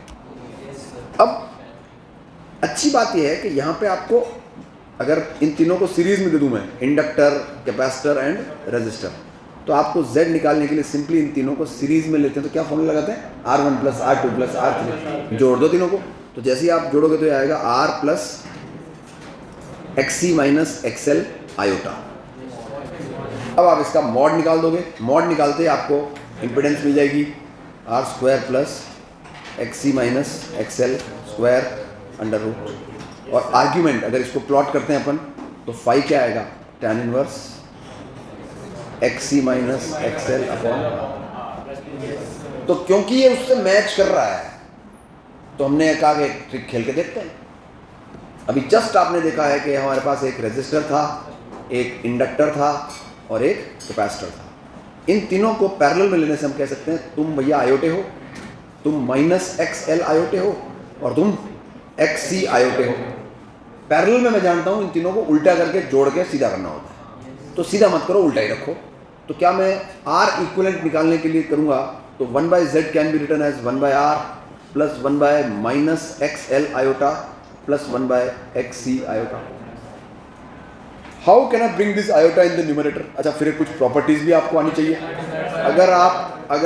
अब अच्छी बात यह है कि यहाँ पे आपको अगर इन तीनों को सीरीज में दे दूँ मैं, इंडक्टर, कैपेसिटर एंड रेजिस्टर, तो आपको Z निकालने के लिए सिंपली इन तीनों को सीरीज में लेते हैं तो क्या फॉर्मूला लगाते हैं, R1 plus R2 plus R3, जोड़ दो तीनों को। तो जैसे ही आप जोड़ोगे तो ये आएगा R plus XC minus XL iota. अब आप इसका मॉड निकाल दोगे, मॉड निकालते ही आपको इम्पिडेंस मिल जाएगी R square plus XC minus XL square under root, और आर्ग्यूमेंट अगर इसको प्लॉट करते हैं अपन तो फाई क्या आएगा, tan inverse XC minus XL upon. तो क्योंकि ये उससे मैच कर रहा है तो हमने कहा कि एक ट्रिक खेल के देखते हैं। अभी जस्ट आपने देखा है कि हमारे पास एक रेजिस्टर था, एक इंडक्टर था और एक कैपेसिटर था। इन तीनों को पैरेलल में लेने से हम कह सकते हैं तुम भैया आयोटे हो, तुम माइनस XL आयोटे हो और तुम XC आयोटे हो। पैरेलल में मैं जानता हूँ इन तीनों को उल्टा करके जोड़ के सीधा करना होता है, तो सीधा मत करो, उल्टा ही रखो। तो क्या मैं R इक्विवेलेंट निकालने के लिए करूँगा तो 1/Z can be written as 1/R plus 1 minus XL iota plus 1/XC iota. How can I bring this iota in the numerator? अच्छा, फिर कुछ प्रॉपर्टीज भी आपको आनी चाहिए। अगर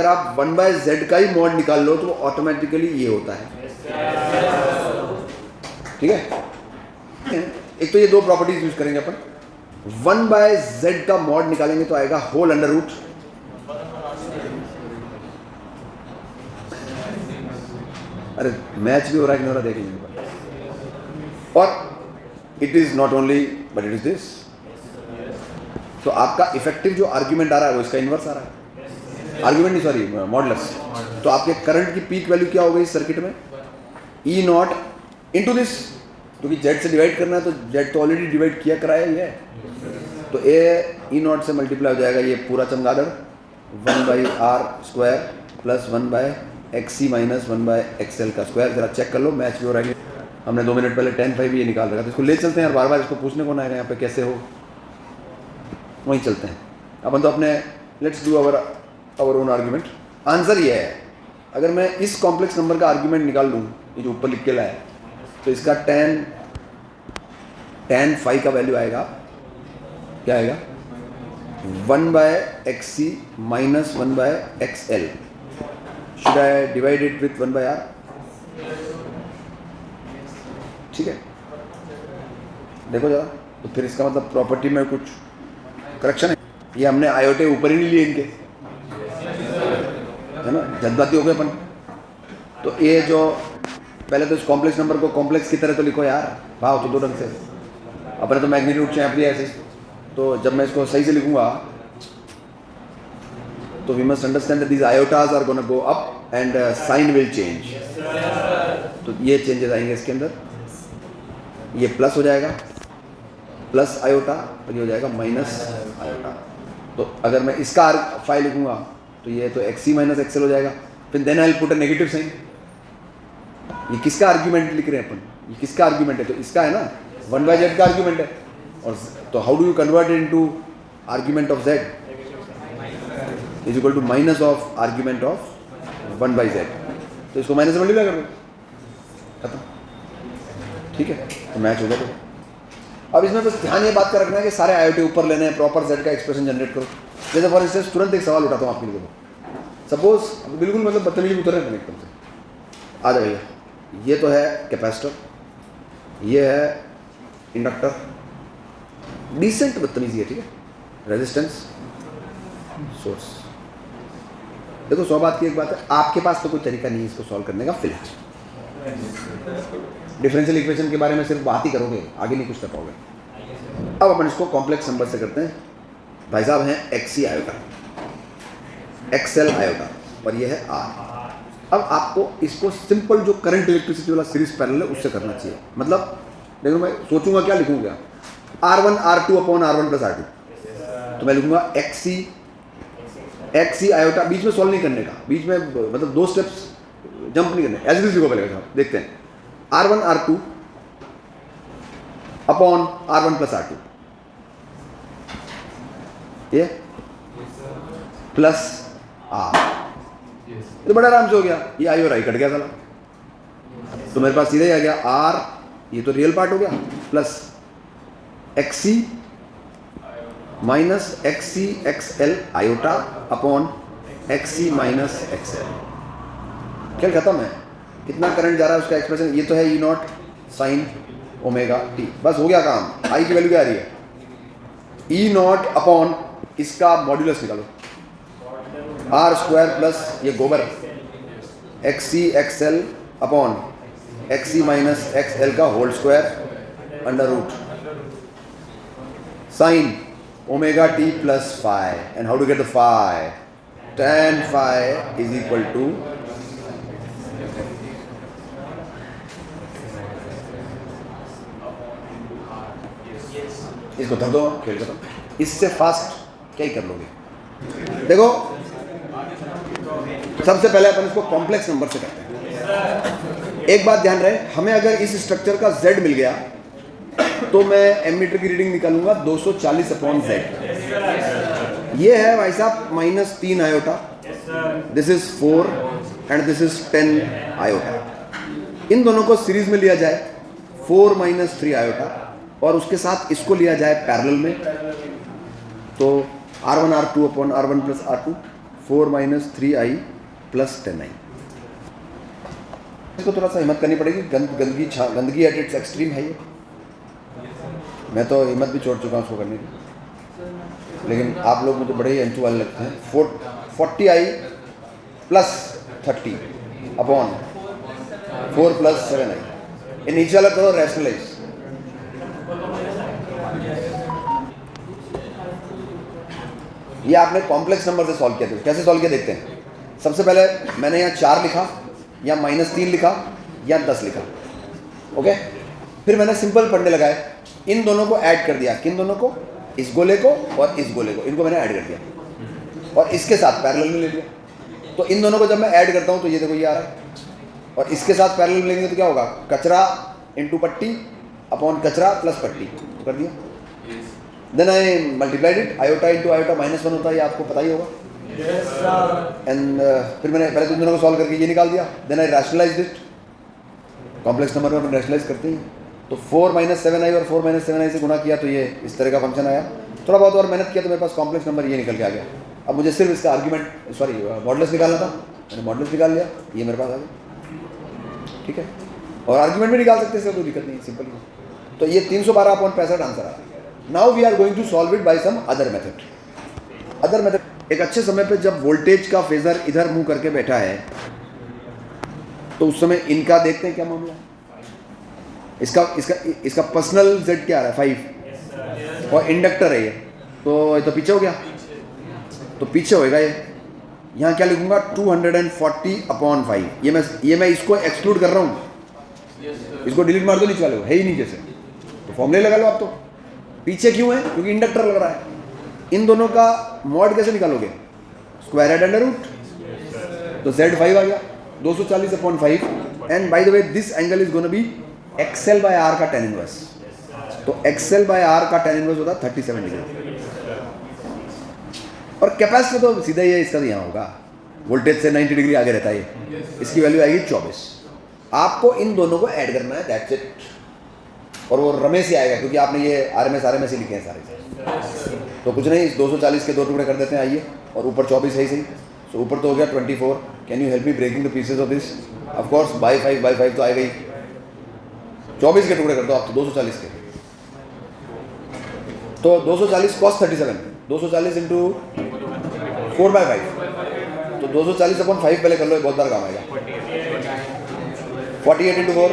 आप 1/Z का ही मॉड निकाल लो तो वो ऑटोमेटिकली ये होता है, ठीक है। एक तो ये दो प्रॉपर्टीज यूज करेंगे अपन। 1/Z का मॉड निकालेंगे तो आएगा होल अंडर रूट, अरे मैच भी हो रहा है कि नहीं हो रहा देख लीजिए। और it is not only but it is this. तो आपका इफेक्टिव जो आर्ग्यूमेंट आ रहा है वो इसका इन्वर्स आ रहा है, आर्ग्यूमेंट नहीं सॉरी मॉडुलस। तो आपके करंट की पीक वैल्यू क्या हो गई इस सर्किट में, E नॉट इंटू दिस, क्योंकि Z से डिवाइड करना है तो Z तो ऑलरेडी डिवाइड किया कराया ही है, तो E नॉट से मल्टीप्लाई हो जाएगा ये पूरा चमगादड़ 1/R square plus 1/XC minus 1/XL का स्क्वायर। जरा चेक कर लो, मैच भी हो रहा है। हमने 2 मिनट पहले 10/5 ये निकाल रखा था, इसको ले चलते हैं और बार बार इसको पूछने को ना आएगा यहाँ पे कैसे हो, वहीं चलते हैं अपन तो अपने। Let's do our own argument. Answer ये है, अगर मैं इस कॉम्प्लेक्स नंबर का आर्ग्यूमेंट निकाल लूँ, ये जो ऊपर लिख के लाया, तो इसका tan फाई का वैल्यू आएगा, क्या आएगा 1/XC minus 1/XL। Should I divide it with 1/R? ठीक है, देखो जरा। तो फिर इसका मतलब प्रॉपर्टी में कुछ करेक्शन है। ये हमने आयोटे ऊपर ही नहीं लिए इनके, है ना, जल्दबाजी हो गए अपन। तो ये जो पहले तो इस कॉम्प्लेक्स नंबर को कॉम्प्लेक्स की तरह तो लिखो यार, भाव तो दो ढंग से। अपने तो मैग्नीट्यूड चाप लिया ऐसे, तो जब मैं इसको सही से लिखूंगा तो we must understand that these iotas are gonna go up and sign will change. तो ये चेंजेस आएंगे इसके अंदर, ये प्लस हो जाएगा प्लस आयोटा और ये हो जाएगा माइनस आयोटा। तो अगर मैं इसका फाई लिखूंगा तो ये तो XC माइनस XL हो जाएगा, फिर then I will put a negative sign. ये किसका आर्ग्यूमेंट लिख रहे हैं अपन, ये किसका आर्ग्यूमेंट है, तो इसका है ना, 1/Z का आर्ग्यूमेंट है। और तो how do you convert it into argument of z is equal to minus of argument of 1/z। तो इसको माइनस से मल्टीप्लाई कर दो, खत्म। ठीक है, तो मैच हो गया। तो अब इसमें बस ध्यान ये बात का रखना है कि सारे IoT ऊपर लेने हैं, प्रॉपर z का एक्सप्रेशन जनरेट करो। जैसे फॉर इंस्टेंस तुरंत एक सवाल उठाता हूँ आपके लिए, सपोज बिल्कुल मतलब बदतमीजी उतर रहे हैं एकदम से, आ जाए भैया, ये तो है कैपेसिटर, ये है इंडक्टर, डिसेंट बदतमीजी है, ठीक है, रेजिस्टेंस, सोर्स। देखो 100 बात की एक बात है, आपके पास तो कोई तरीका नहीं है इसको सॉल्व करने का फिलहाल। डिफरेंशियल इक्वेशन के बारे में सिर्फ बात ही करोगे, आगे नहीं कुछ कर पाओगे। अब अपन इसको कॉम्प्लेक्स नंबर से करते हैं। भाई साहब हैं XC आयोटा, XL आयोटा, और ये है R। अब आपको इसको सिंपल जो करंट इलेक्ट्रिसिटी वाला सीरीज पैरेलल है उससे करना चाहिए। मतलब देखो मैं सोचूंगा क्या लिखूंगा, R1 R2 upon R1 plus R2, तो मैं लिखूंगा XC आयोटा, बीच में सॉल्व नहीं करने का, बीच में मतलब 2 स्टेप्स जंप नहीं करने, एज इट इज लिखो पहले। देखते हैं, R1 R2 upon R1 plus R2, ये प्लस R, तो बड़ा आराम से हो गया, ये आई और आई कट गया था, तो मेरे पास सीधे आ गया R, ये तो रियल पार्ट हो गया, plus XC minus XC XL iota upon XC minus XL। खेल खत्म है। कितना करंट जा रहा है उसका एक्सप्रेशन, ये तो है E0 साइन ओमेगा t, बस हो गया काम। आई की वैल्यू क्या आ रही है, E0 अपॉन इसका मॉड्यूलस निकालो, R स्क्वायर प्लस ये गोबर XC XL upon XC minus XL का whole square under root sine omega t plus phi, and how to get the phi, tan phi is equal to इसको धर दो, खेल खत्म। इससे फास्ट क्या ही कर लोगे। देखो सबसे पहले अपन इसको कॉम्प्लेक्स नंबर से करते हैं। एक बात ध्यान रहे, हमें अगर इस स्ट्रक्चर का z मिल गया तो मैं एमीटर की रीडिंग निकालूंगा 240 अपॉन z। ये है भाई साहब -3 iota, this is 4 and this is 10 iota. इन दोनों को सीरीज में लिया जाए 4 - 3 आयोटा, और उसके साथ इसको लिया जाए पैरेलल में, तो R1 R2 upon R1 plus R2 4 - 3i plus 10i। इसको थोड़ा सा हिम्मत करनी पड़ेगी, गंदगी एट इट्स एक्सट्रीम है ये। मैं तो हिम्मत भी छोड़ चुका हूँ उसको करने की, लेकिन आप लोग मुझे बड़े ही एंटू वाले लगते हैं। 40i plus 30 upon 4 + 7i। ये नीचे वाला करो रैशनलाइज। ये आपने कॉम्प्लेक्स नंबर से सॉल्व किया था, कैसे सॉल्व किया देखते हैं। सबसे पहले मैंने यहाँ 4 लिखा, या -3 लिखा, या 10 लिखा, ओके। फिर मैंने सिंपल पढ़ने लगाए, इन दोनों को ऐड कर दिया। किन दोनों को, इस गोले को और इस गोले को, इनको मैंने ऐड कर दिया और इसके साथ पैरेलल में ले लिया। तो इन दोनों को जब मैं ऐड करता हूँ तो ये देखो ये आ रहा है, और इसके साथ पैरेलल में लेंगे तो क्या होगा, कचरा इंटू पट्टी अपॉन कचरा प्लस पट्टी, तो कर दिया। Then I multiplied it, iota into iota -1 होता है, ये आपको पता ही होगा। एंड फिर मैंने पहले तो इन दोनों को सॉल्व करके ये निकाल दिया। Then I rationalised it, complex number में हम रैशनलाइज करते हैं, तो 4 - 7i और 4 - 7i से गुणा किया तो ये इस तरह का फंक्शन आया। थोड़ा बहुत और मेहनत किया तो मेरे पास कॉम्प्लेक्स नंबर ये निकल के आ गया। अब मुझे सिर्फ इसका आर्ग्यूमेंट मॉडुलस निकालना था, मैंने मॉडुलस निकाल लिया, ये मेरे पास आ गया, ठीक है। और आर्ग्यूमेंट भी निकाल सकते हैं, कोई दिक्कत नहीं, सिंपल ही। तो ये 312/65 आंसर आया। Now we are going to solve it by some other method. एक अच्छे समय पे जब वोल्टेज का फेजर इधर मुंह करके बैठा है तो उस समय इनका देखते हैं क्या मामला। इसका पर्सनल जेड क्या आ रहा है 5, और इंडक्टर है ये, तो पीछे हो गया, तो पीछे होएगा ये। यहाँ क्या लिखूंगा 240/5। ये मैं इसको एक्सक्लूड कर रहा हूँ, इसको डिलीट मार दो नीचे वाले को, है ही नहीं जैसे, तो फॉर्मूले लगा लो आप। तो पीछे क्यों है, क्योंकि इंडक्टर लग रहा है। इन दोनों का मॉड कैसे निकालोगे, स्क्वायर हेड अंडर रूट, तो Z5 आ गया 240/5। And by the way this angle is gonna B XL/R का tan इनवर्स। तो XL बाय R का tan इनवर्स होता है 37 डिग्री। और कैपेसिटर तो सीधा ही है, इसका तो यहाँ होगा, वोल्टेज से 90 डिग्री आगे रहता है ये, इसकी वैल्यू आएगी 24। आपको इन दोनों को ऐड करना है, दैट्स इट। और वो रमेश ही आएगा क्योंकि आपने ये RMS ही लिखे हैं सारे। तो कुछ नहीं, इस 240 के 2 टुकड़े कर देते हैं, आइए। और ऊपर 24 है ही सही, तो ऊपर तो हो गया 24। Can you help me breaking the pieces of this? Of course by 5 तो आएगा ही। 24 के टुकड़े कर दो आप, तो 240 के, तो 240 cos 37, 240 इंटू 4/5, तो 240/5 पहले कर लो, बहुत बार काम आएगा। 48 इंटू 4,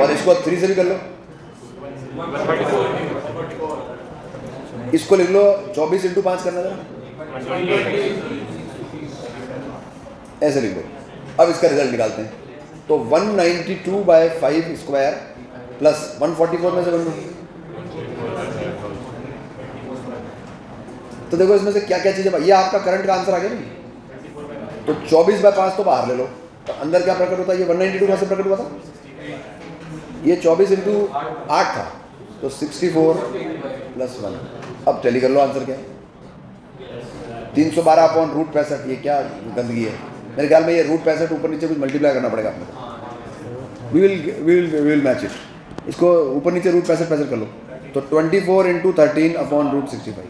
और इसको 3 से भी कर लो, इसको लिख लो 24 इंटू 5 करना था, ऐसे लिख लो। अब इसका रिजल्ट निकालते हैं, तो 192/5 स्क्वायर प्लस 144 में से बन लो। तो देखो इसमें से क्या क्या चीजें, ये आपका करंट का आंसर आ गया नहीं। तो 24/5 तो बाहर ले लो, तो अंदर क्या प्रकट होता है? ये 192 कहाँ से प्रकट हुआ था? ये 24 इंटू 8 था, तो 64 + 1। अब टैली कर लो, आंसर क्या है? 312/√65। ये क्या गंदगी है? मेरे ख्याल में ये √65 ऊपर नीचे कुछ मल्टीप्लाई करना पड़ेगा आपको। We will match it. इसको ऊपर नीचे √65 कर लो, तो 24 इंटू 13/√65।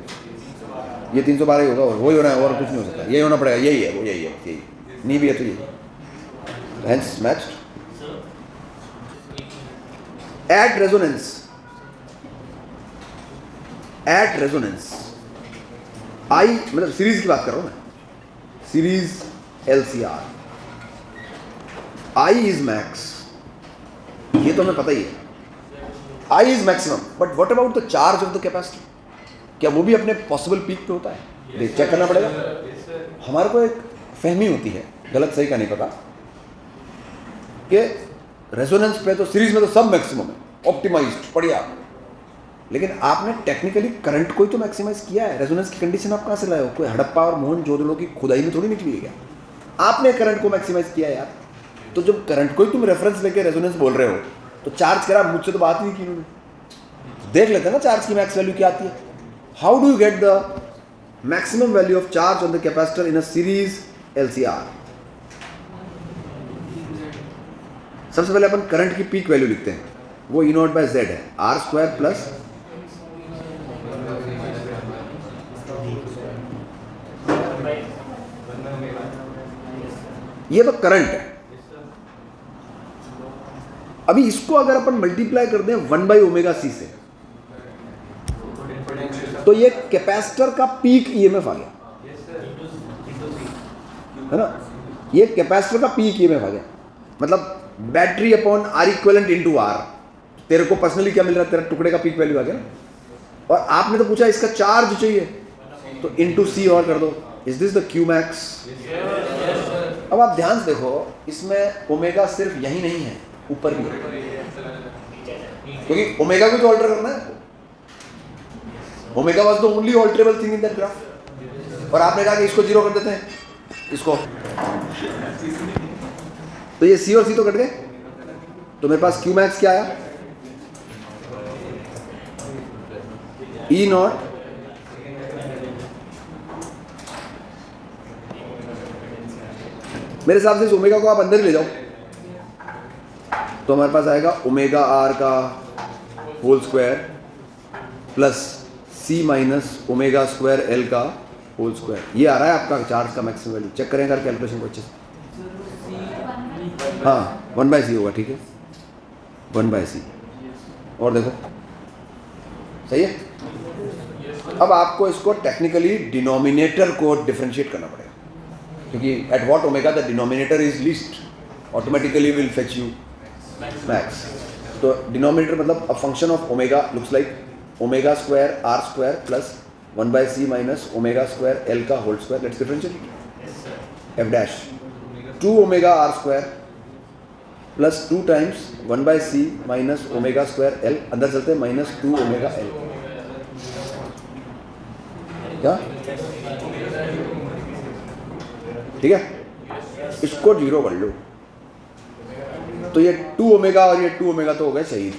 ये 312 ही होगा, और वही होना है, और कुछ नहीं हो सकता, यही होना पड़ेगा, यही है वो, यही है, यही नहीं भी है तो यही। Hence matched. एट रेजोनेंस आई, मतलब सीरीज की बात कर रहा हूं मैं, series LCR, I is max, ये तो हमें पता ही है, I is maximum. But what about the charge of the capacitor? क्या वो भी अपने पॉसिबल पीक पे होता है? चेक करना पड़ेगा। हमारे को एक फहमी होती है, गलत सही का नहीं पता, कि रेजोनेंस पे तो सीरीज में तो सब मैक्सिमम है, ऑप्टिमाइज्ड, बढ़िया। लेकिन आपने टेक्निकली करंट को ही तो मैक्सिमाइज किया है। रेजोनेंस की कंडीशन आप कहाँ से लाए हो? कोई हड़प्पा और मोहनजोदड़ो की खुदाई में थोड़ी निकली है क्या? आपने करंट को मैक्सिमाइज किया यार। तो जब करंट को ही तुम रेफरेंस लेके रेजोनेंस बोल रहे हो, तो चार्ज करा, मुझसे तो बात ही नहीं की उन्होंने। देख लेते हैं ना चार्ज की मैक्स वैल्यू क्या आती है। How do you get the maximum value of charge on the capacitor in a series LCR? सबसे पहले अपन करंट की पीक वैल्यू लिखते हैं, वो E0/Z है, R² प्लस ये तो करंट है। अभी इसको अगर अपन मल्टीप्लाई कर दें 1/ωc से, तो ये कैपेसिटर का पीक EMF आ गया, है ना? ये कैपेसिटर का पीक EMF आ गया, मतलब battery upon R equivalent into R। तेरे को पर्सनली क्या मिल रहा है? तेरा टुकड़े का पीक वैल्यू आ गया ना। और आपने तो पूछा इसका चार्ज चाहिए, तो इंटू C और कर दो। Is this the Q max? अब आप ध्यान से देखो, इसमें ओमेगा सिर्फ यही नहीं है, ऊपर भी है, क्योंकि ओमेगा को तो ऑल्टर करना है। Omega was the only alterable thing in that graph. और आपने कहा कि इसको 0 कर देते हैं, इसको, तो ये C और C तो कट गए। तो मेरे पास Q max क्या आया? E0 मेरे हिसाब से इस ओमेगा को आप अंदर ही ले जाओ, तो हमारे पास आएगा ओमेगा R का whole square plus C minus omega square L का होल स्क्वायर। ये आ रहा है आपका चार्ज का मैक्सिमम वैल्यू। चेक करें अगर कैलकुलेशन को अच्छे से। हाँ 1/C होगा, ठीक है, 1/C। और देखो सही है। अब आपको इसको टेक्निकली डिनोमिनेटर को डिफरेंशिएट करना पड़ेगा, क्योंकि at what omega the denominator is least, automatically will fetch you max. तो डिनोमिनेटर मतलब a function of omega looks like omega square R² plus 1/C minus omega square L का whole square. Let's differentiate f dash 2 omega R² plus 2 times 1/C minus omega square L, अंदर चलते हैं minus 2 omega L। क्या ठीक है? इसको 0 कर लो, तो ये 2 ओमेगा और ये 2 ओमेगा तो हो गए शहीद।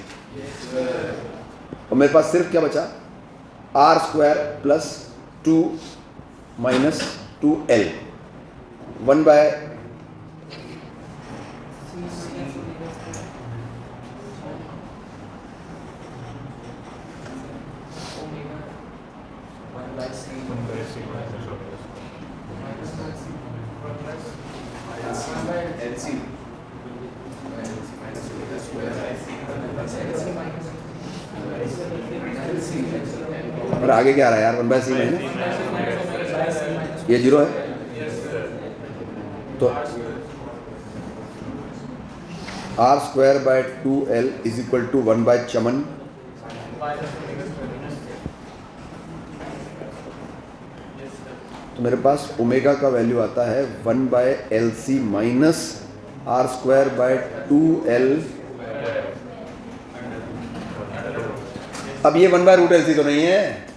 और मेरे पास सिर्फ क्या बचा, r² plus 2 minus 2l 1 bye और आगे क्या आ रहा है यार, 1/c में है ना, ये 0 है तो r² by 2l is equal to 1 by चमन तो मेरे पास ओमेगा का वैल्यू आता है 1 bye LC minus r² by 2l। अब ये 1 बाय रूट LC तो नहीं है,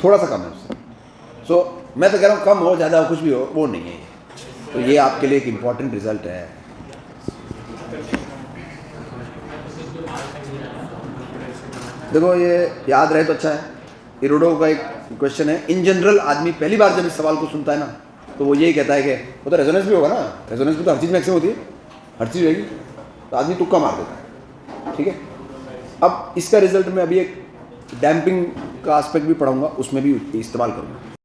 थोड़ा सा कम है उससे। सो मैं तो कह रहा हूँ कम हो ज़्यादा हो कुछ भी हो वो नहीं है। तो ये आपके लिए एक इम्पॉर्टेंट रिजल्ट है। देखो ये याद रहे तो अच्छा है। इरोडो का एक क्वेश्चन है, इन जनरल आदमी पहली बार जब इस सवाल को सुनता है ना तो वो यही कहता है कि वो तो रेजोनेंस भी होगा ना, रेजोनेंस भी तो हर चीज़ मैक्सिमम होती है, हर चीज़ रहेगी, तो आदमी तुक्का मार देता है। ठीक है, अब इसका रिजल्ट मैं अभी एक डैम्पिंग का एस्पेक्ट भी पढ़ाऊंगा, उसमें भी इस्तेमाल करूंगा।